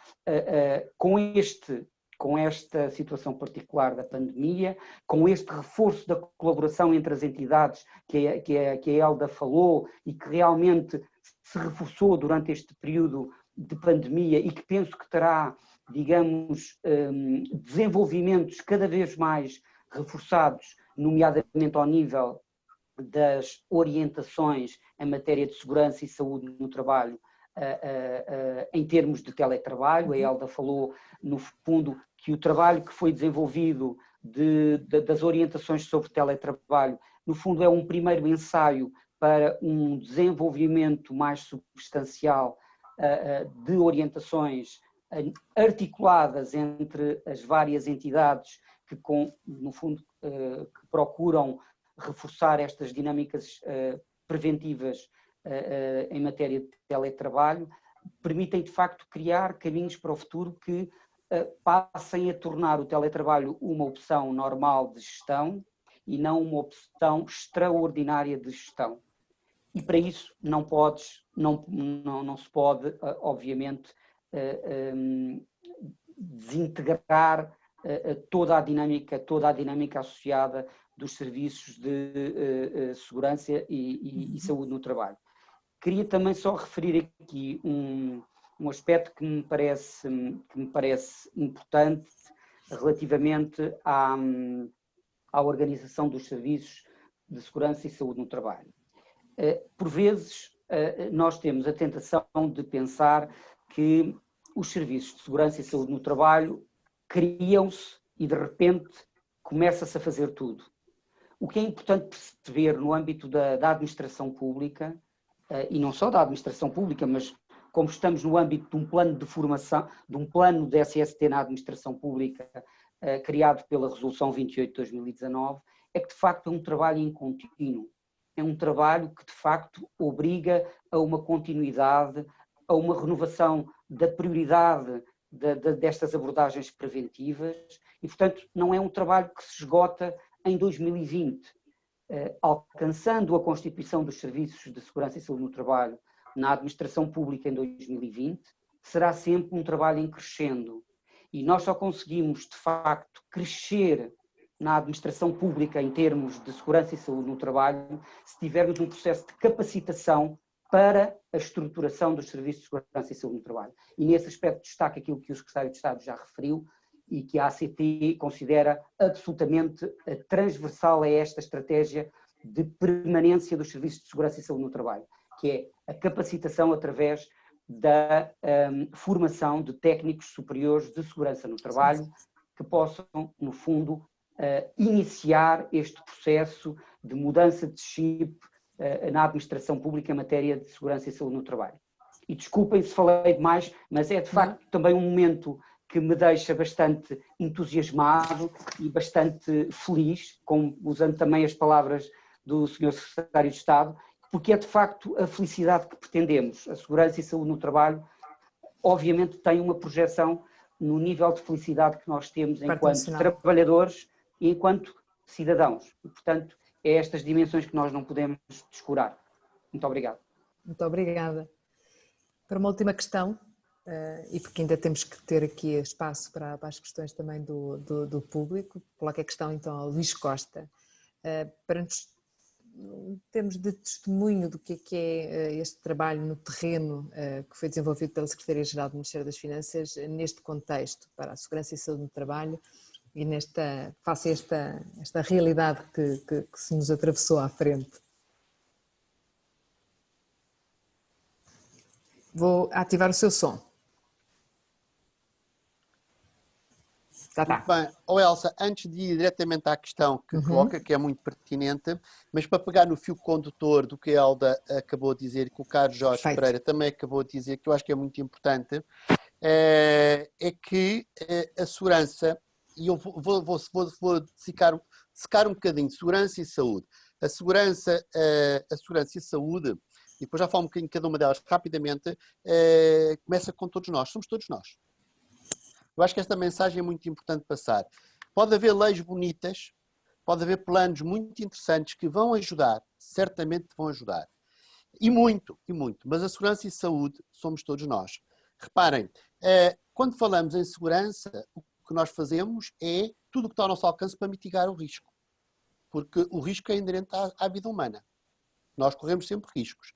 com esta situação particular da pandemia, com este reforço da colaboração entre as entidades que a Elda falou e que realmente se reforçou durante este período de pandemia e que penso que terá, digamos, desenvolvimentos cada vez mais reforçados, nomeadamente ao nível das orientações em matéria de segurança e saúde no trabalho, em termos de teletrabalho. A Elda falou, no fundo, que o trabalho que foi desenvolvido das orientações sobre teletrabalho, no fundo, é um primeiro ensaio para um desenvolvimento mais substancial de orientações articuladas entre as várias entidades que, no fundo, que procuram reforçar estas dinâmicas preventivas em matéria de teletrabalho, permitem de facto criar caminhos para o futuro que passem a tornar o teletrabalho uma opção normal de gestão e não uma opção extraordinária de gestão. E para isso não se pode, obviamente, desintegrar toda a dinâmica associada dos serviços de segurança e saúde no trabalho. Queria também só referir aqui um aspecto que me parece importante relativamente à organização dos serviços de segurança e saúde no trabalho. Por vezes, nós temos a tentação de pensar que os serviços de segurança e saúde no trabalho criam-se e, de repente, começa-se a fazer tudo. O que é importante perceber no âmbito da administração pública, e não só da administração pública, mas como estamos no âmbito de um plano de formação, de um plano de SST na administração pública, criado pela Resolução 28 de 2019, é que de facto é um trabalho em contínuo. É um trabalho que de facto obriga a uma continuidade, a uma renovação da prioridade destas abordagens preventivas e, portanto, não é um trabalho que se esgota em 2020, alcançando a constituição dos serviços de segurança e saúde no trabalho na administração pública em 2020, será sempre um trabalho em crescendo. E nós só conseguimos, de facto, crescer na administração pública em termos de segurança e saúde no trabalho se tivermos um processo de capacitação para a estruturação dos serviços de segurança e saúde no trabalho. E nesse aspecto destaca aquilo que o Secretário de Estado já referiu e que a ACT considera absolutamente transversal a esta estratégia de permanência dos serviços de segurança e saúde no trabalho, que é a capacitação através da formação de técnicos superiores de segurança no trabalho que possam, no fundo, iniciar este processo de mudança de chip na administração pública em matéria de segurança e saúde no trabalho. E desculpem se falei demais, mas é de facto também um momento que me deixa bastante entusiasmado e bastante feliz, usando também as palavras do Sr. Secretário de Estado, porque é de facto a felicidade que pretendemos. A segurança e saúde no trabalho, obviamente, tem uma projeção no nível de felicidade que nós temos enquanto trabalhadores e enquanto cidadãos. E, portanto, é estas dimensões que nós não podemos descurar. Muito obrigado. Muito obrigada. Para uma última questão, e porque ainda temos que ter aqui espaço para as questões também do público, coloco a questão então ao Luís Costa, para nos termos de testemunho do que é este trabalho no terreno que foi desenvolvido pela Secretaria-Geral do Ministério das Finanças neste contexto para a segurança e saúde no trabalho e face a esta realidade que se nos atravessou à frente. Vou ativar o seu som. Já está. Muito bem. Elsa, antes de ir diretamente à questão que coloca, que é muito pertinente, mas para pegar no fio condutor do que a Elda acabou de dizer, que o Carlos Jorge Pereira também acabou de dizer, que eu acho que é muito importante, é que a segurança, e eu vou secar um bocadinho, segurança e saúde. A segurança e a saúde, e depois já falo um bocadinho de cada uma delas rapidamente, começa com todos nós, somos todos nós. Eu acho que esta mensagem é muito importante passar. Pode haver leis bonitas, pode haver planos muito interessantes que vão ajudar, certamente vão ajudar. E muito, mas a segurança e saúde somos todos nós. Reparem, quando falamos em segurança, o que nós fazemos é tudo o que está ao nosso alcance para mitigar o risco. Porque o risco é inerente à vida humana. Nós corremos sempre riscos.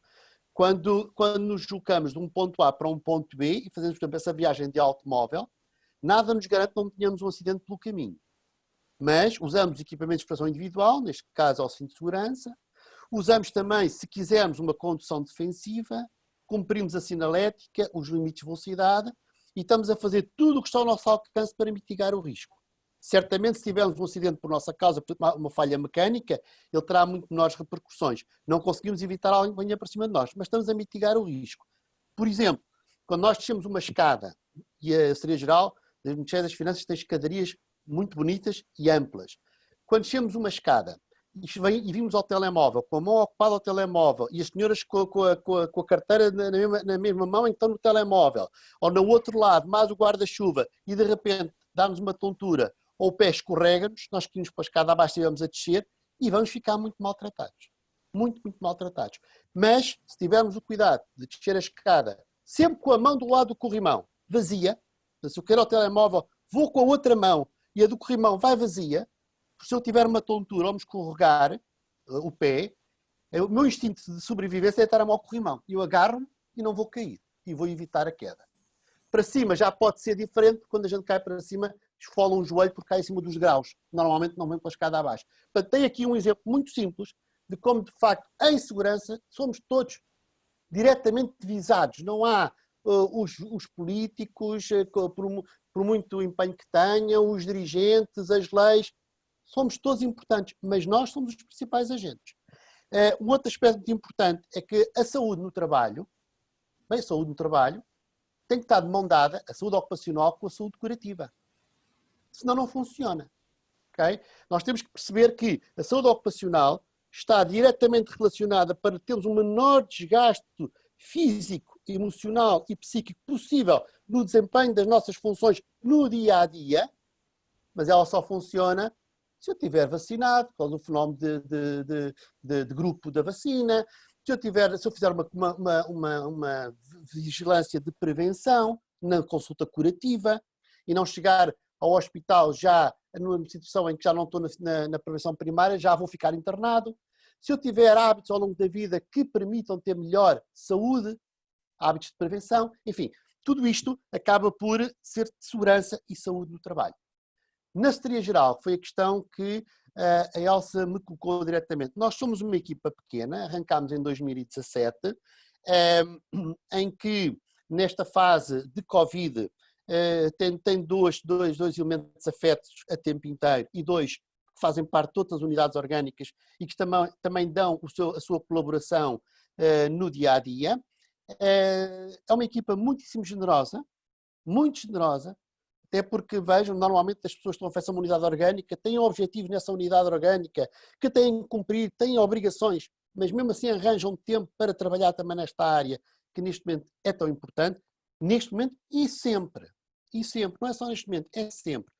Quando nos deslocamos de um ponto A para um ponto B e fazemos, por exemplo, essa viagem de automóvel, nada nos garante que não tenhamos um acidente pelo caminho. Mas usamos equipamentos de proteção individual, neste caso ao cinto de segurança. Usamos também, se quisermos, uma condução defensiva. Cumprimos a sinalética, os limites de velocidade e estamos a fazer tudo o que está ao nosso alcance para mitigar o risco. Certamente, se tivermos um acidente por nossa causa, por uma falha mecânica, ele terá muito menores repercussões. Não conseguimos evitar alguém que venha para cima de nós, mas estamos a mitigar o risco. Por exemplo, quando nós descemos uma escada, e a Secretaria-Geral do Ministério das Finanças tem escadarias muito bonitas e amplas. Quando descemos uma escada e vimos ao telemóvel, com a mão ocupada ao telemóvel, e as senhoras com a carteira na mesma mão, então no telemóvel, ou no outro lado, mais o guarda-chuva, e de repente dá-nos uma tontura, ou o pé escorrega-nos, nós que nos para a escada abaixo e vamos a descer, e vamos ficar muito maltratados. Muito maltratados. Mas, se tivermos o cuidado de descer a escada, sempre com a mão do lado do corrimão vazia, se eu quero o telemóvel, vou com a outra mão, e a do corrimão vai vazia, se eu tiver uma tontura ou me escorregar o pé, o meu instinto de sobrevivência é estar a mão ao corrimão. Eu agarro-me e não vou cair. E vou evitar a queda. Para cima já pode ser diferente, quando a gente cai para cima, esfola um joelho porque cai em cima dos graus. Normalmente não vem com a escada abaixo. Portanto, tem aqui um exemplo muito simples de como, de facto, em segurança, somos todos diretamente visados. Não há os políticos, por muito empenho que tenham, os dirigentes, as leis. Somos todos importantes, mas nós somos os principais agentes. Um outro aspecto muito importante é que a saúde no trabalho, a saúde no trabalho, tem que estar de mão dada, a saúde ocupacional, com a saúde curativa. Senão não funciona. Okay? Nós temos que perceber que a saúde ocupacional está diretamente relacionada para termos um menor desgaste físico, emocional e psíquico possível no desempenho das nossas funções no dia a dia, mas ela só funciona se eu estiver vacinado, por causa do fenómeno de grupo da vacina, se eu fizer uma vigilância de prevenção na consulta curativa e não chegar ao hospital já numa situação em que já não estou na prevenção primária, já vou ficar internado. Se eu tiver hábitos ao longo da vida que permitam ter melhor saúde, hábitos de prevenção, enfim, tudo isto acaba por ser de segurança e saúde no trabalho. Na Secretaria-Geral, foi a questão que a Elsa me colocou diretamente. Nós somos uma equipa pequena, arrancámos em 2017, em que nesta fase de Covid tem dois elementos afetos a tempo inteiro e dois que fazem parte de outras unidades orgânicas e que também dão a sua colaboração no dia-a-dia. É uma equipa muitíssimo generosa, muito generosa, até porque, vejam, normalmente as pessoas que estão a fazer uma unidade orgânica têm objetivos nessa unidade orgânica que têm que cumprir, têm obrigações, mas mesmo assim arranjam tempo para trabalhar também nesta área que neste momento é tão importante, neste momento e sempre, não é só neste momento, é sempre.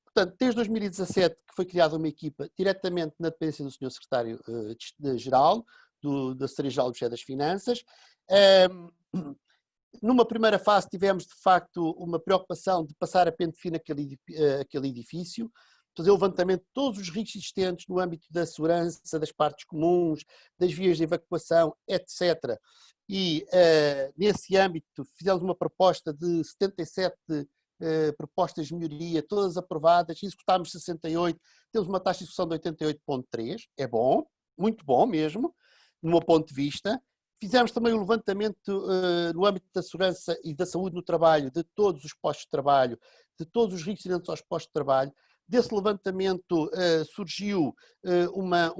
Portanto, desde 2017 que foi criada uma equipa diretamente na dependência do Sr. Secretário-Geral, da Secretaria-Geral do Ministério das Finanças. Numa primeira fase tivemos, de facto, uma preocupação de passar a pente fino aquele edifício, fazer o levantamento de todos os riscos existentes no âmbito da segurança, das partes comuns, das vias de evacuação, etc. E, nesse âmbito, fizemos uma proposta de 77 propostas de melhoria, todas aprovadas, executámos 68, temos uma taxa de execução de 88,3, é bom, muito bom mesmo, no meu ponto de vista. Fizemos também o levantamento no âmbito da segurança e da saúde no trabalho, de todos os postos de trabalho, de todos os riscos inerentes aos postos de trabalho. Desse levantamento surgiu uma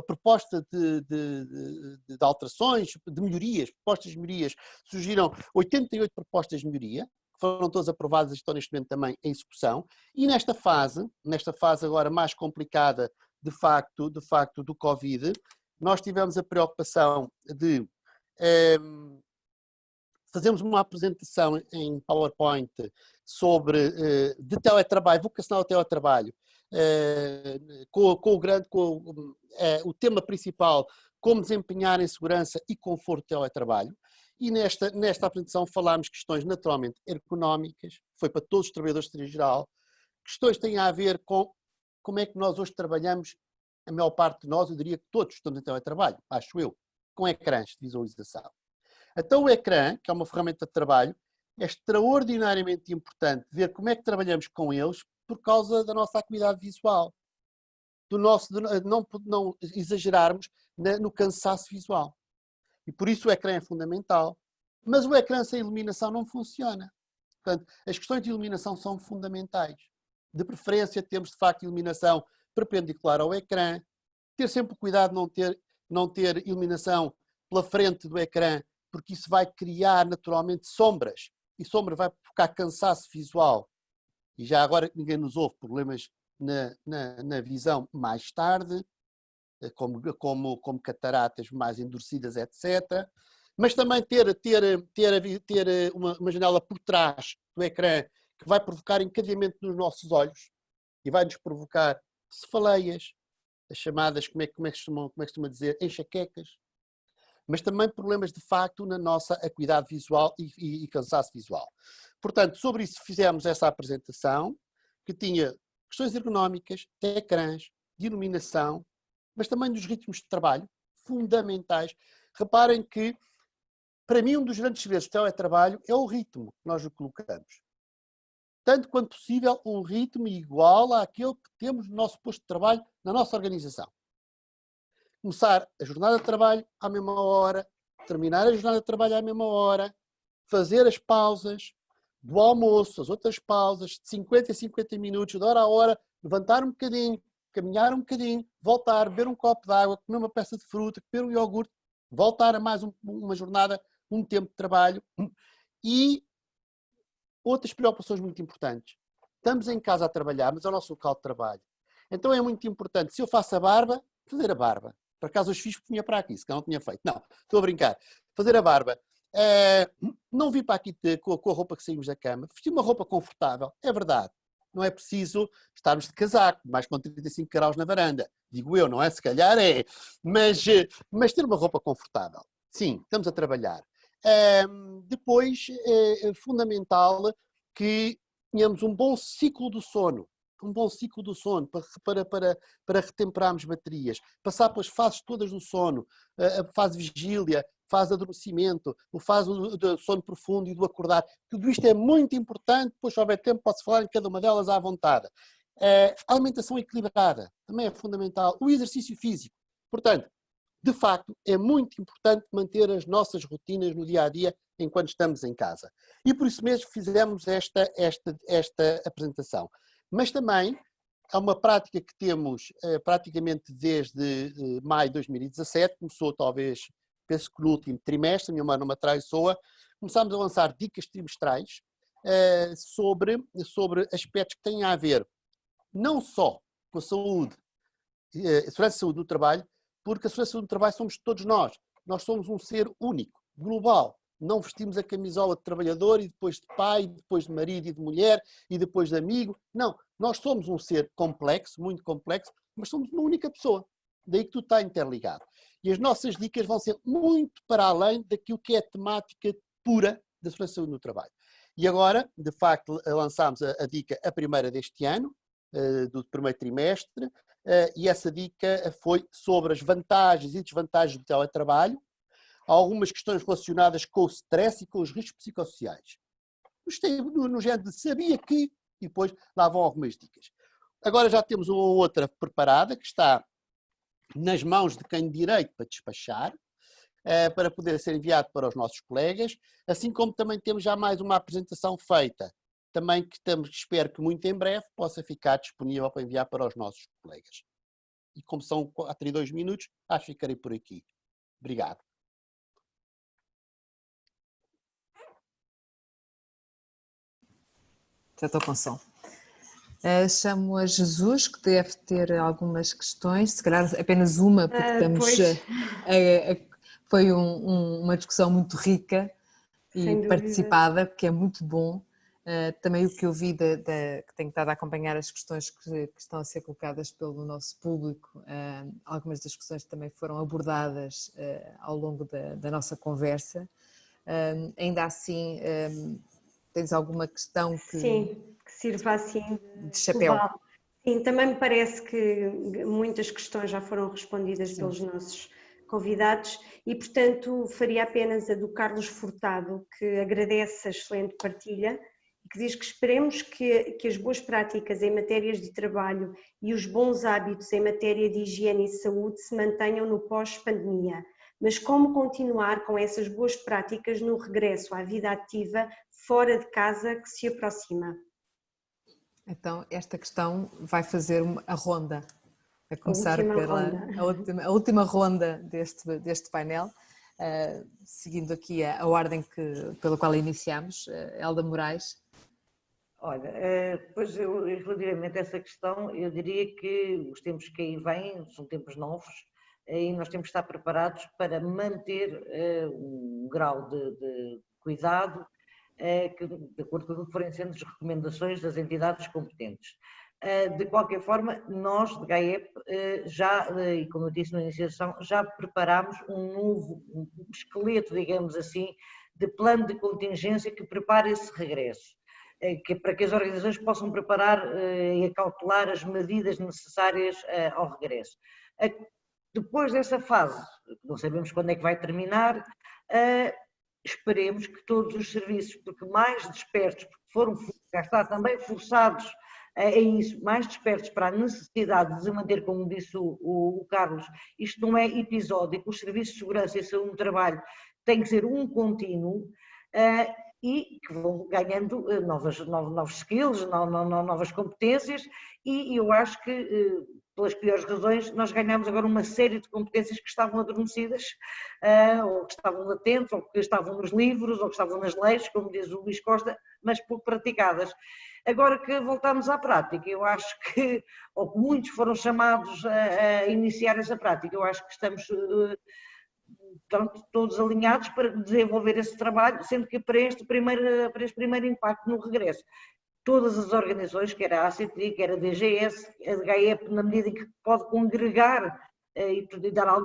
proposta de alterações, de melhorias, propostas de melhorias. Surgiram 88 propostas de melhoria, que foram todas aprovadas e estão neste momento também em execução. E nesta fase agora mais complicada, de facto do Covid, nós tivemos a preocupação de fazermos uma apresentação em PowerPoint de teletrabalho, vocacional ao teletrabalho, o tema principal, como desempenhar em segurança e conforto do teletrabalho. E nesta apresentação falámos questões naturalmente ergonómicas, foi para todos os trabalhadores de geral, questões que têm a ver com como é que nós hoje trabalhamos, a maior parte de nós, eu diria que todos estamos em teletrabalho, acho eu, com ecrãs de visualização. Então o ecrã, que é uma ferramenta de trabalho, é extraordinariamente importante ver como é que trabalhamos com eles por causa da nossa acuidade visual, de não exagerarmos no cansaço visual. E por isso o ecrã é fundamental. Mas o ecrã sem iluminação não funciona. Portanto, as questões de iluminação são fundamentais. De preferência, temos de facto iluminação perpendicular ao ecrã, ter sempre cuidado de não ter iluminação pela frente do ecrã, porque isso vai criar naturalmente sombras, e sombra vai provocar cansaço visual. E já agora ninguém nos ouve problemas na visão mais tarde, como cataratas mais endurecidas, etc. Mas também ter uma janela por trás do ecrã que vai provocar encadeamento nos nossos olhos e vai nos provocar cefaleias, as chamadas, como é que se costuma dizer, enxaquecas, mas também problemas de facto na nossa acuidade visual e cansaço visual. Portanto, sobre isso fizemos essa apresentação, que tinha questões ergonómicas, de ecrãs, de iluminação, mas também dos ritmos de trabalho, fundamentais. Reparem que, para mim, um dos grandes segredos do teletrabalho é o ritmo que nós lhe colocamos. Tanto quanto possível, um ritmo igual àquele que temos no nosso posto de trabalho, na nossa organização. Começar a jornada de trabalho à mesma hora, terminar a jornada de trabalho à mesma hora, fazer as pausas do almoço, as outras pausas, de 50 a 50 minutos, de hora a hora, levantar um bocadinho, caminhar um bocadinho, voltar, beber um copo de água, comer uma peça de fruta, comer um iogurte, voltar a mais uma jornada, um tempo de trabalho. E outras preocupações muito importantes. Estamos em casa a trabalhar, mas é o nosso local de trabalho. Então é muito importante, se eu faço a barba, fazer a barba. Por acaso os fiz porque vinha para aqui, se eu não tinha feito. Não, estou a brincar. Fazer a barba. Não vim para aqui com a roupa que saímos da cama. Vestir uma roupa confortável, é verdade. Não é preciso estarmos de casaco, mais com 35 graus na varanda. Digo eu, não é? Se calhar é. Mas ter uma roupa confortável. Sim, estamos a trabalhar. Depois, é fundamental que tenhamos um bom ciclo do sono. Um bom ciclo do sono para retemperarmos baterias. Passar pelas fases todas do sono. A fase de vigília, fase de adormecimento, a fase do sono profundo e do acordar. Tudo isto é muito importante. Depois, se houver tempo, posso falar em cada uma delas à vontade. A alimentação equilibrada também é fundamental. O exercício físico. Portanto, de facto, é muito importante manter as nossas rotinas no dia-a-dia enquanto estamos em casa. E por isso mesmo fizemos esta apresentação. Mas também há uma prática que temos praticamente desde maio de 2017, começou talvez, penso que no último trimestre, minha mãe não me atraiçoa, começámos a lançar dicas trimestrais sobre aspectos que têm a ver não só com a saúde, a segurança e saúde do trabalho, porque a segurança e saúde do trabalho somos todos nós. Nós somos um ser único, global. Não vestimos a camisola de trabalhador e depois de pai, depois de marido e de mulher e depois de amigo. Não, nós somos um ser complexo, muito complexo, mas somos uma única pessoa. Daí que tudo está interligado. E as nossas dicas vão ser muito para além daquilo que é a temática pura da segurança e saúde no trabalho. E agora, de facto, lançámos a dica, a primeira deste ano, do primeiro trimestre, e essa dica foi sobre as vantagens e desvantagens do teletrabalho, algumas questões relacionadas com o stress e com os riscos psicossociais. Gostei no género de sabia que, e depois lá vão algumas dicas. Agora já temos uma outra preparada, que está nas mãos de quem de direito para despachar, para poder ser enviado para os nossos colegas, assim como também temos já mais uma apresentação feita, também que espero que muito em breve possa ficar disponível para enviar para os nossos colegas. E como são 42 minutos, acho que ficarei por aqui. Obrigado. Já estou com som. Chamo a Jesus, que deve ter algumas questões, se calhar apenas uma, porque estamos... foi uma discussão muito rica e participada, que é muito bom. Também o que eu vi, que tenho estado a acompanhar as questões que estão a ser colocadas pelo nosso público, algumas das questões também foram abordadas ao longo da nossa conversa. Ainda assim, tens alguma questão que... Sim, que sirva assim de chapéu. Sim, também me parece que muitas questões já foram respondidas pelos nossos convidados e, portanto, faria apenas a do Carlos Furtado, que agradece a excelente partilha e que diz que esperemos que as boas práticas em matérias de trabalho e os bons hábitos em matéria de higiene e saúde se mantenham no pós-pandemia. Mas como continuar com essas boas práticas no regresso à vida ativa fora de casa que se aproxima? Então, esta questão vai fazer a ronda, a começar a última ronda deste painel, seguindo aqui a ordem pela qual iniciamos. Elda Moraes. Olha, pois eu, relativamente a essa questão, eu diria que os tempos que aí vêm são tempos novos e nós temos que estar preparados para manter um grau de cuidado que, de acordo com o que forem sendo as recomendações das entidades competentes. De qualquer forma, nós de GAEP já, e como eu disse na iniciação, já preparámos um novo esqueleto, digamos assim, de plano de contingência que prepare esse regresso, para que as organizações possam preparar e acautelar as medidas necessárias ao regresso. Depois dessa fase, não sabemos quando é que vai terminar, esperemos que todos os serviços, porque mais despertos, porque foram, já está também forçados a isso, mais despertos para a necessidade de se manter, como disse o Carlos, isto não é episódico, os serviços de segurança e saúde no trabalho têm que ser um contínuo e que vão ganhando novos skills, novas competências e eu acho que pelas piores razões, nós ganhámos agora uma série de competências que estavam adormecidas, ou que estavam latentes, ou que estavam nos livros, ou que estavam nas leis, como diz o Luís Costa, mas pouco praticadas. Agora que voltamos à prática, eu acho que, ou que muitos foram chamados a iniciar essa prática, eu acho que estamos todos alinhados para desenvolver esse trabalho, sendo que para este primeiro impacto no regresso, todas as organizações, quer a ACT, quer a DGS, a GAEP, na medida em que pode congregar e dar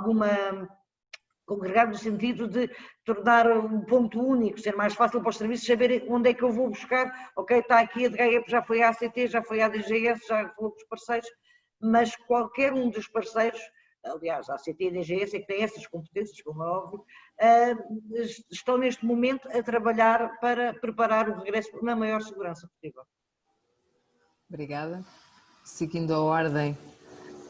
congregar no sentido de tornar um ponto único, ser mais fácil para os serviços saberem onde é que eu vou buscar, ok, está aqui a GAEP, já foi a ACT, já foi a DGS, já foi outros parceiros, mas qualquer um dos parceiros, aliás, a ACT e a DGS é que têm essas competências, como é óbvio, estão neste momento a trabalhar para preparar o regresso na maior segurança possível. Obrigada. Seguindo a ordem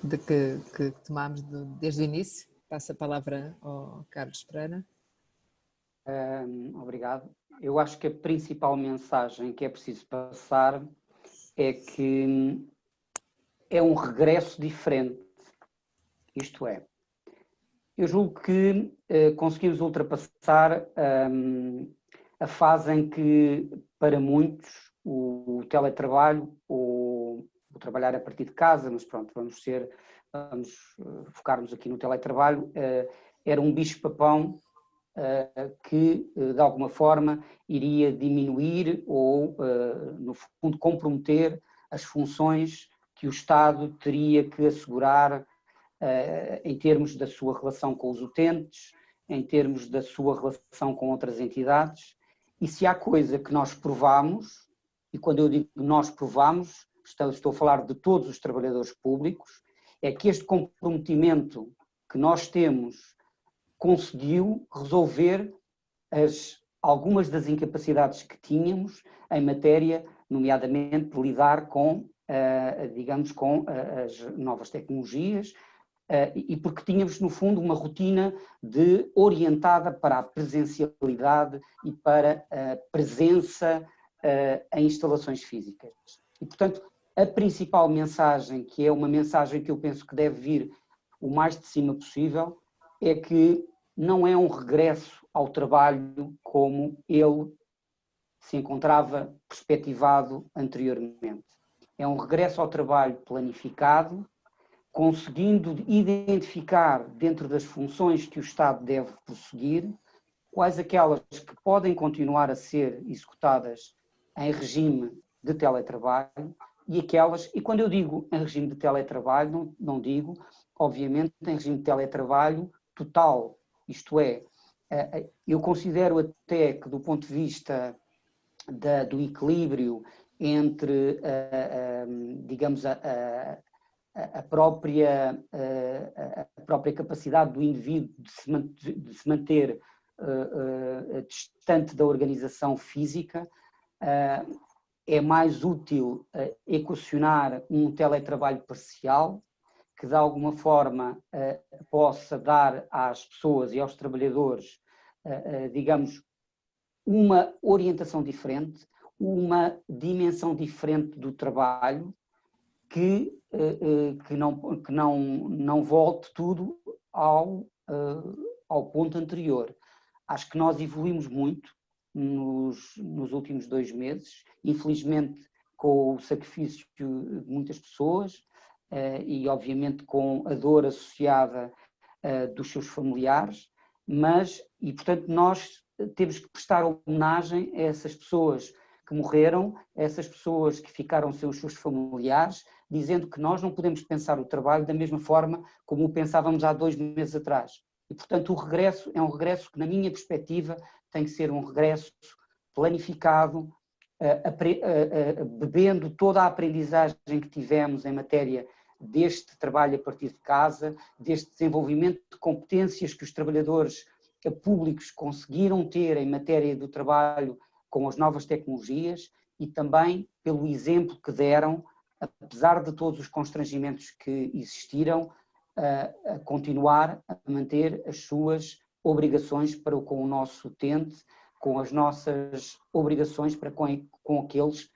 de que tomámos desde o início, passo a palavra ao Carlos Pereira. Obrigado. Eu acho que a principal mensagem que é preciso passar é que é um regresso diferente. Isto é, eu julgo que conseguimos ultrapassar a fase em que, para muitos, o teletrabalho ou o trabalhar a partir de casa, mas pronto, vamos focar-nos aqui no teletrabalho, era um bicho-papão que, de alguma forma, iria diminuir ou, no fundo, comprometer as funções que o Estado teria que assegurar em termos da sua relação com os utentes, em termos da sua relação com outras entidades. E se há coisa que nós provamos, e quando eu digo nós provamos, estou a falar de todos os trabalhadores públicos, é que este comprometimento que nós temos conseguiu resolver algumas das incapacidades que tínhamos em matéria, nomeadamente, de lidar com, digamos, com as novas tecnologias, e porque tínhamos, no fundo, uma rotina orientada para a presencialidade e para a presença em instalações físicas. E, portanto, a principal mensagem, que é uma mensagem que eu penso que deve vir o mais de cima possível, é que não é um regresso ao trabalho como ele se encontrava perspectivado anteriormente. É um regresso ao trabalho planificado, conseguindo identificar dentro das funções que o Estado deve prosseguir, quais aquelas que podem continuar a ser executadas em regime de teletrabalho e aquelas, e quando eu digo em regime de teletrabalho, não digo, obviamente, em regime de teletrabalho total, isto é, eu considero até que do ponto de vista do equilíbrio entre, digamos, a própria capacidade do indivíduo de se manter distante da organização física, é mais útil equacionar um teletrabalho parcial que de alguma forma possa dar às pessoas e aos trabalhadores, digamos, uma orientação diferente, uma dimensão diferente do trabalho, que não volte tudo ao ponto anterior. Acho que nós evoluímos muito nos últimos 2 meses, infelizmente com o sacrifício de muitas pessoas e obviamente com a dor associada dos seus familiares, e portanto nós temos que prestar homenagem a essas pessoas que morreram, a essas pessoas que ficaram sem os seus familiares, dizendo que nós não podemos pensar o trabalho da mesma forma como o pensávamos há 2 meses atrás. E, portanto, o regresso é um regresso que, na minha perspectiva, tem que ser um regresso planificado, bebendo toda a aprendizagem que tivemos em matéria deste trabalho a partir de casa, deste desenvolvimento de competências que os trabalhadores públicos conseguiram ter em matéria do trabalho com as novas tecnologias e também pelo exemplo que deram, apesar de todos os constrangimentos que existiram, a continuar a manter as suas obrigações para com o nosso utente, com as nossas obrigações para com aqueles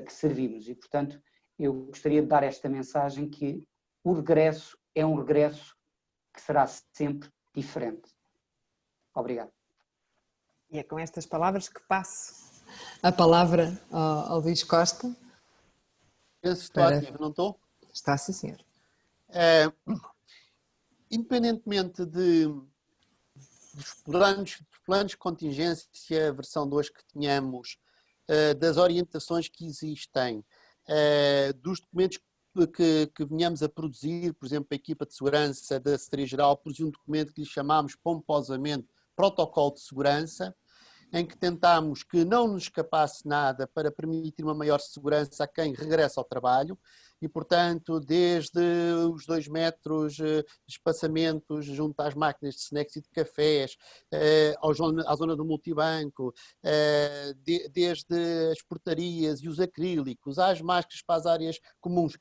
que servimos. E, portanto, eu gostaria de dar esta mensagem que o regresso é um regresso que será sempre diferente. Obrigado. E é com estas palavras que passo a palavra ao Luís Costa. Penso que estou ativo, não estou? Está, sim, senhor. Independentemente dos planos de contingência, versão 2 que tínhamos, das orientações que existem, dos documentos que venhamos a produzir, por exemplo, a equipa de segurança da Secretaria-Geral produziu um documento que lhe chamámos pomposamente Protocolo de Segurança, em que tentámos que não nos escapasse nada para permitir uma maior segurança a quem regressa ao trabalho e, portanto, desde os 2 metros de espaçamentos junto às máquinas de snacks e de cafés, à zona do multibanco, desde as portarias e os acrílicos, às máscaras para as áreas comuns,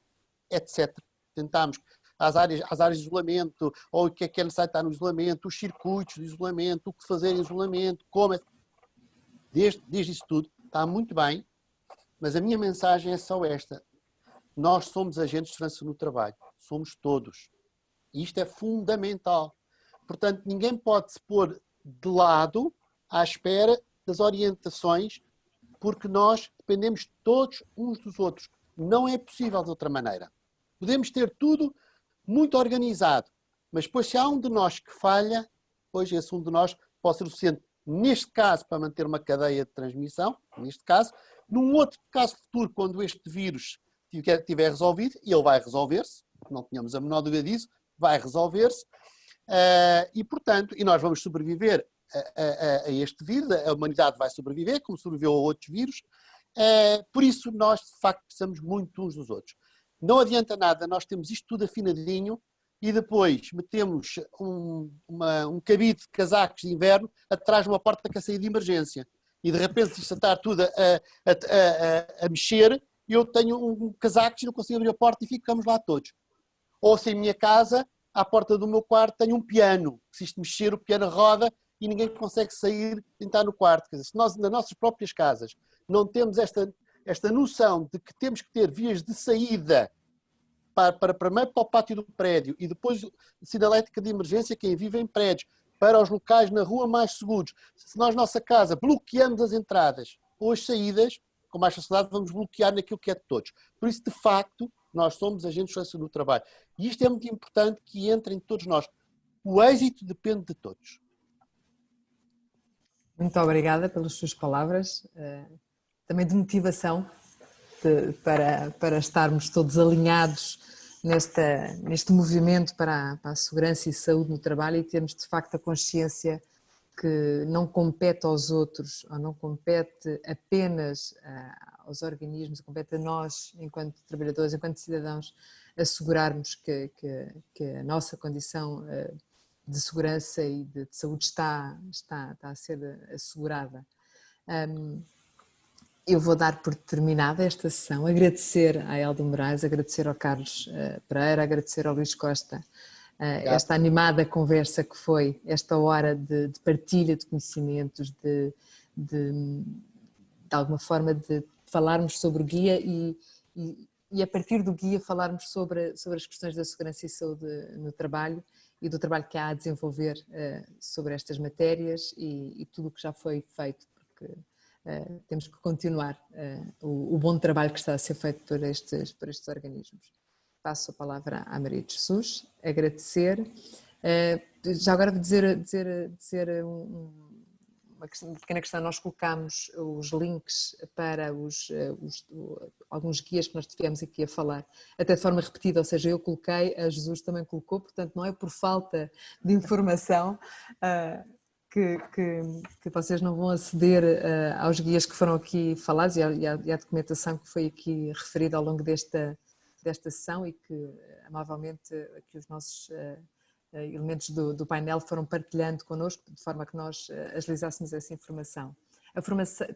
etc. Tentámos às áreas de isolamento, ou o que é necessário estar no isolamento, os circuitos de isolamento, o que fazer em isolamento, como é. Desde isso tudo, está muito bem, mas a minha mensagem é só esta. Nós somos agentes de segurança no trabalho, somos todos. E isto é fundamental. Portanto, ninguém pode se pôr de lado à espera das orientações, porque nós dependemos todos uns dos outros. Não é possível de outra maneira. Podemos ter tudo muito organizado, mas depois se há um de nós que falha, pois esse um de nós pode ser o suficiente, neste caso, para manter uma cadeia de transmissão, neste caso, num outro caso futuro, quando este vírus estiver resolvido, e ele vai resolver-se, não tínhamos a menor dúvida disso, vai resolver-se, e portanto, e nós vamos sobreviver a este vírus, a humanidade vai sobreviver, como sobreviveu a outros vírus, por isso nós de facto precisamos muito uns dos outros. Não adianta nada, nós temos isto tudo afinadinho e depois metemos um cabide de casacos de inverno atrás de uma porta que é saída de emergência. E de repente isto está tudo a mexer e eu tenho um casaco e não consigo abrir a porta e ficamos lá todos. Ou se em minha casa à porta do meu quarto tenho um piano. Se isto mexer, o piano roda e ninguém consegue sair e entrar no quarto. Quer dizer, se nós, nas nossas próprias casas, não temos esta noção de que temos que ter vias de saída primeiro para o pátio do prédio e depois sinalética de emergência, quem vive em prédios, para os locais na rua mais seguros. Se nós, nossa casa, bloqueamos as entradas ou as saídas, com mais facilidade vamos bloquear naquilo que é de todos. Por isso, de facto, nós somos agentes de segurança do trabalho. E isto é muito importante que entre em todos nós. O êxito depende de todos. Muito obrigada pelas suas palavras, também de motivação para estarmos todos alinhados neste movimento para a segurança e saúde no trabalho e termos de facto a consciência que não compete aos outros, ou não compete apenas aos organismos, compete a nós, enquanto trabalhadores, enquanto cidadãos, assegurarmos que a nossa condição de segurança e de saúde está a ser assegurada. Eu vou dar por terminada esta sessão, agradecer à Elda Moraes, agradecer ao Carlos Pereira, agradecer ao Luís Costa esta animada conversa que foi, esta hora de partilha de conhecimentos, de alguma forma de falarmos sobre o guia e a partir do guia falarmos sobre as questões da segurança e saúde no trabalho e do trabalho que há a desenvolver sobre estas matérias e tudo o que já foi feito, porque temos que continuar o bom trabalho que está a ser feito por estes organismos. Passo a palavra à Maria de Jesus, agradecer. Já agora vou dizer uma pequena questão, nós colocámos os links para alguns guias que nós tivemos aqui a falar, até de forma repetida, ou seja, eu coloquei, a Jesus também colocou, portanto não é por falta de informação que vocês não vão aceder aos guias que foram aqui falados e à documentação que foi aqui referida ao longo desta sessão e que amavelmente aqui os nossos elementos do painel foram partilhando connosco de forma que nós agilizássemos essa informação.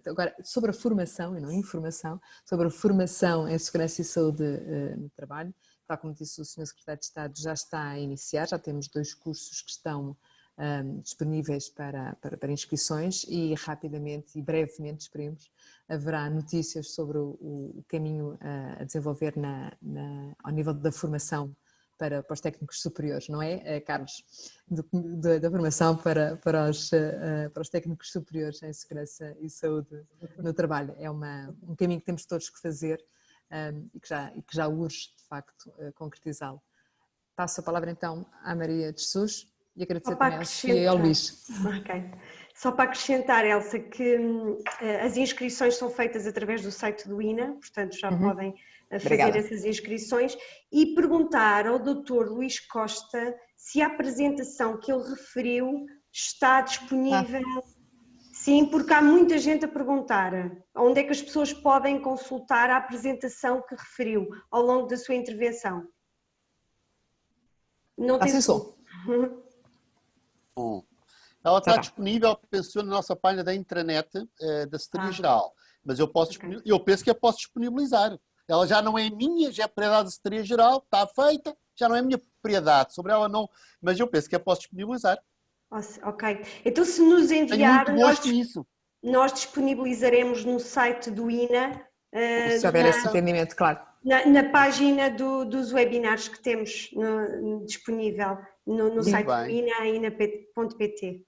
Agora, sobre a formação e não informação, sobre a formação em segurança e saúde no trabalho, tal como disse o Sr. Secretário de Estado, já está a iniciar, já temos 2 cursos que estão disponíveis para inscrições e rapidamente e brevemente, esperemos, haverá notícias sobre o caminho a desenvolver ao nível da formação para os técnicos superiores, não é, Carlos? Da formação para os técnicos superiores em segurança e saúde no trabalho. É um caminho que temos todos que fazer e que já urge, de facto, concretizá-lo. Passo a palavra então à Maria de Jesus. E agradecer também ao Sofia e ao Luís. Ok. Só para acrescentar, Elsa, que as inscrições são feitas através do site do INA, portanto já podem fazer essas inscrições, e perguntar ao Dr. Luís Costa se a apresentação que ele referiu está disponível. Sim, porque há muita gente a perguntar onde é que as pessoas podem consultar a apresentação que referiu ao longo da sua intervenção. Não tem som. Ela está disponível, pensou na nossa página da intranet da Secretaria-Geral, mas eu penso que a posso disponibilizar. Ela já não é minha, já é propriedade da Secretaria-Geral, está feita, já não é minha propriedade, sobre ela não, mas eu penso que a posso disponibilizar. Ok, então se nos enviar, tenho muito gosto nisso. Nós disponibilizaremos no site do INA, se houver esse entendimento, claro. Na página dos webinars que temos disponível no site do INA, ina.pt.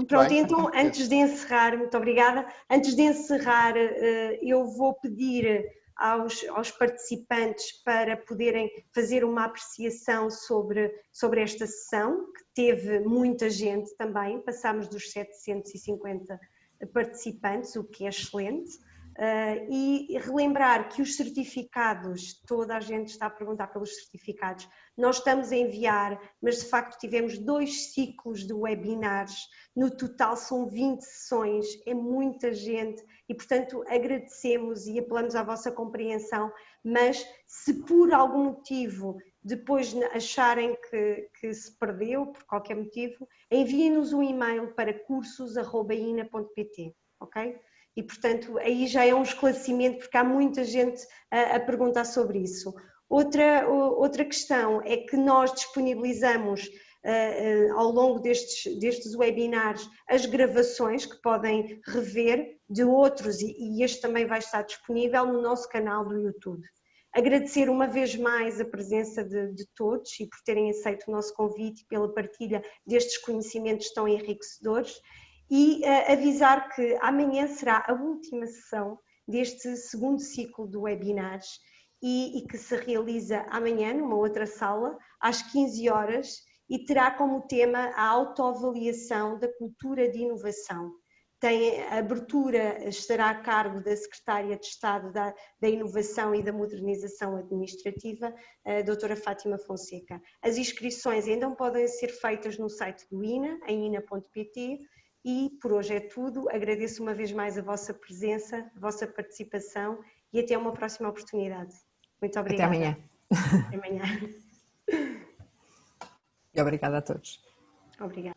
Pronto, então antes de encerrar, muito obrigada, antes de encerrar eu vou pedir aos participantes para poderem fazer uma apreciação sobre esta sessão, que teve muita gente também, passámos dos 750 participantes, o que é excelente. E relembrar que os certificados, toda a gente está a perguntar pelos certificados, nós estamos a enviar, mas de facto tivemos 2 ciclos de webinars, no total são 20 sessões, é muita gente e portanto agradecemos e apelamos à vossa compreensão, mas se por algum motivo depois acharem que se perdeu, por qualquer motivo, enviem-nos um e-mail para cursos@ina.pt, ok? E, portanto, aí já é um esclarecimento, porque há muita gente a perguntar sobre isso. Outra questão é que nós disponibilizamos ao longo destes webinars as gravações que podem rever de outros e este também vai estar disponível no nosso canal do YouTube. Agradecer uma vez mais a presença de todos e por terem aceito o nosso convite e pela partilha destes conhecimentos tão enriquecedores e avisar que amanhã será a última sessão deste segundo ciclo de webinars e que se realiza amanhã numa outra sala às 15 horas e terá como tema a autoavaliação da cultura de inovação. A abertura estará a cargo da Secretária de Estado da Inovação e da Modernização Administrativa, a doutora Fátima Fonseca. As inscrições ainda podem ser feitas no site do INA, em ina.pt, e por hoje é tudo. Agradeço uma vez mais a vossa presença, a vossa participação e até uma próxima oportunidade. Muito obrigada. Até amanhã. Até amanhã. E obrigada a todos. Obrigada.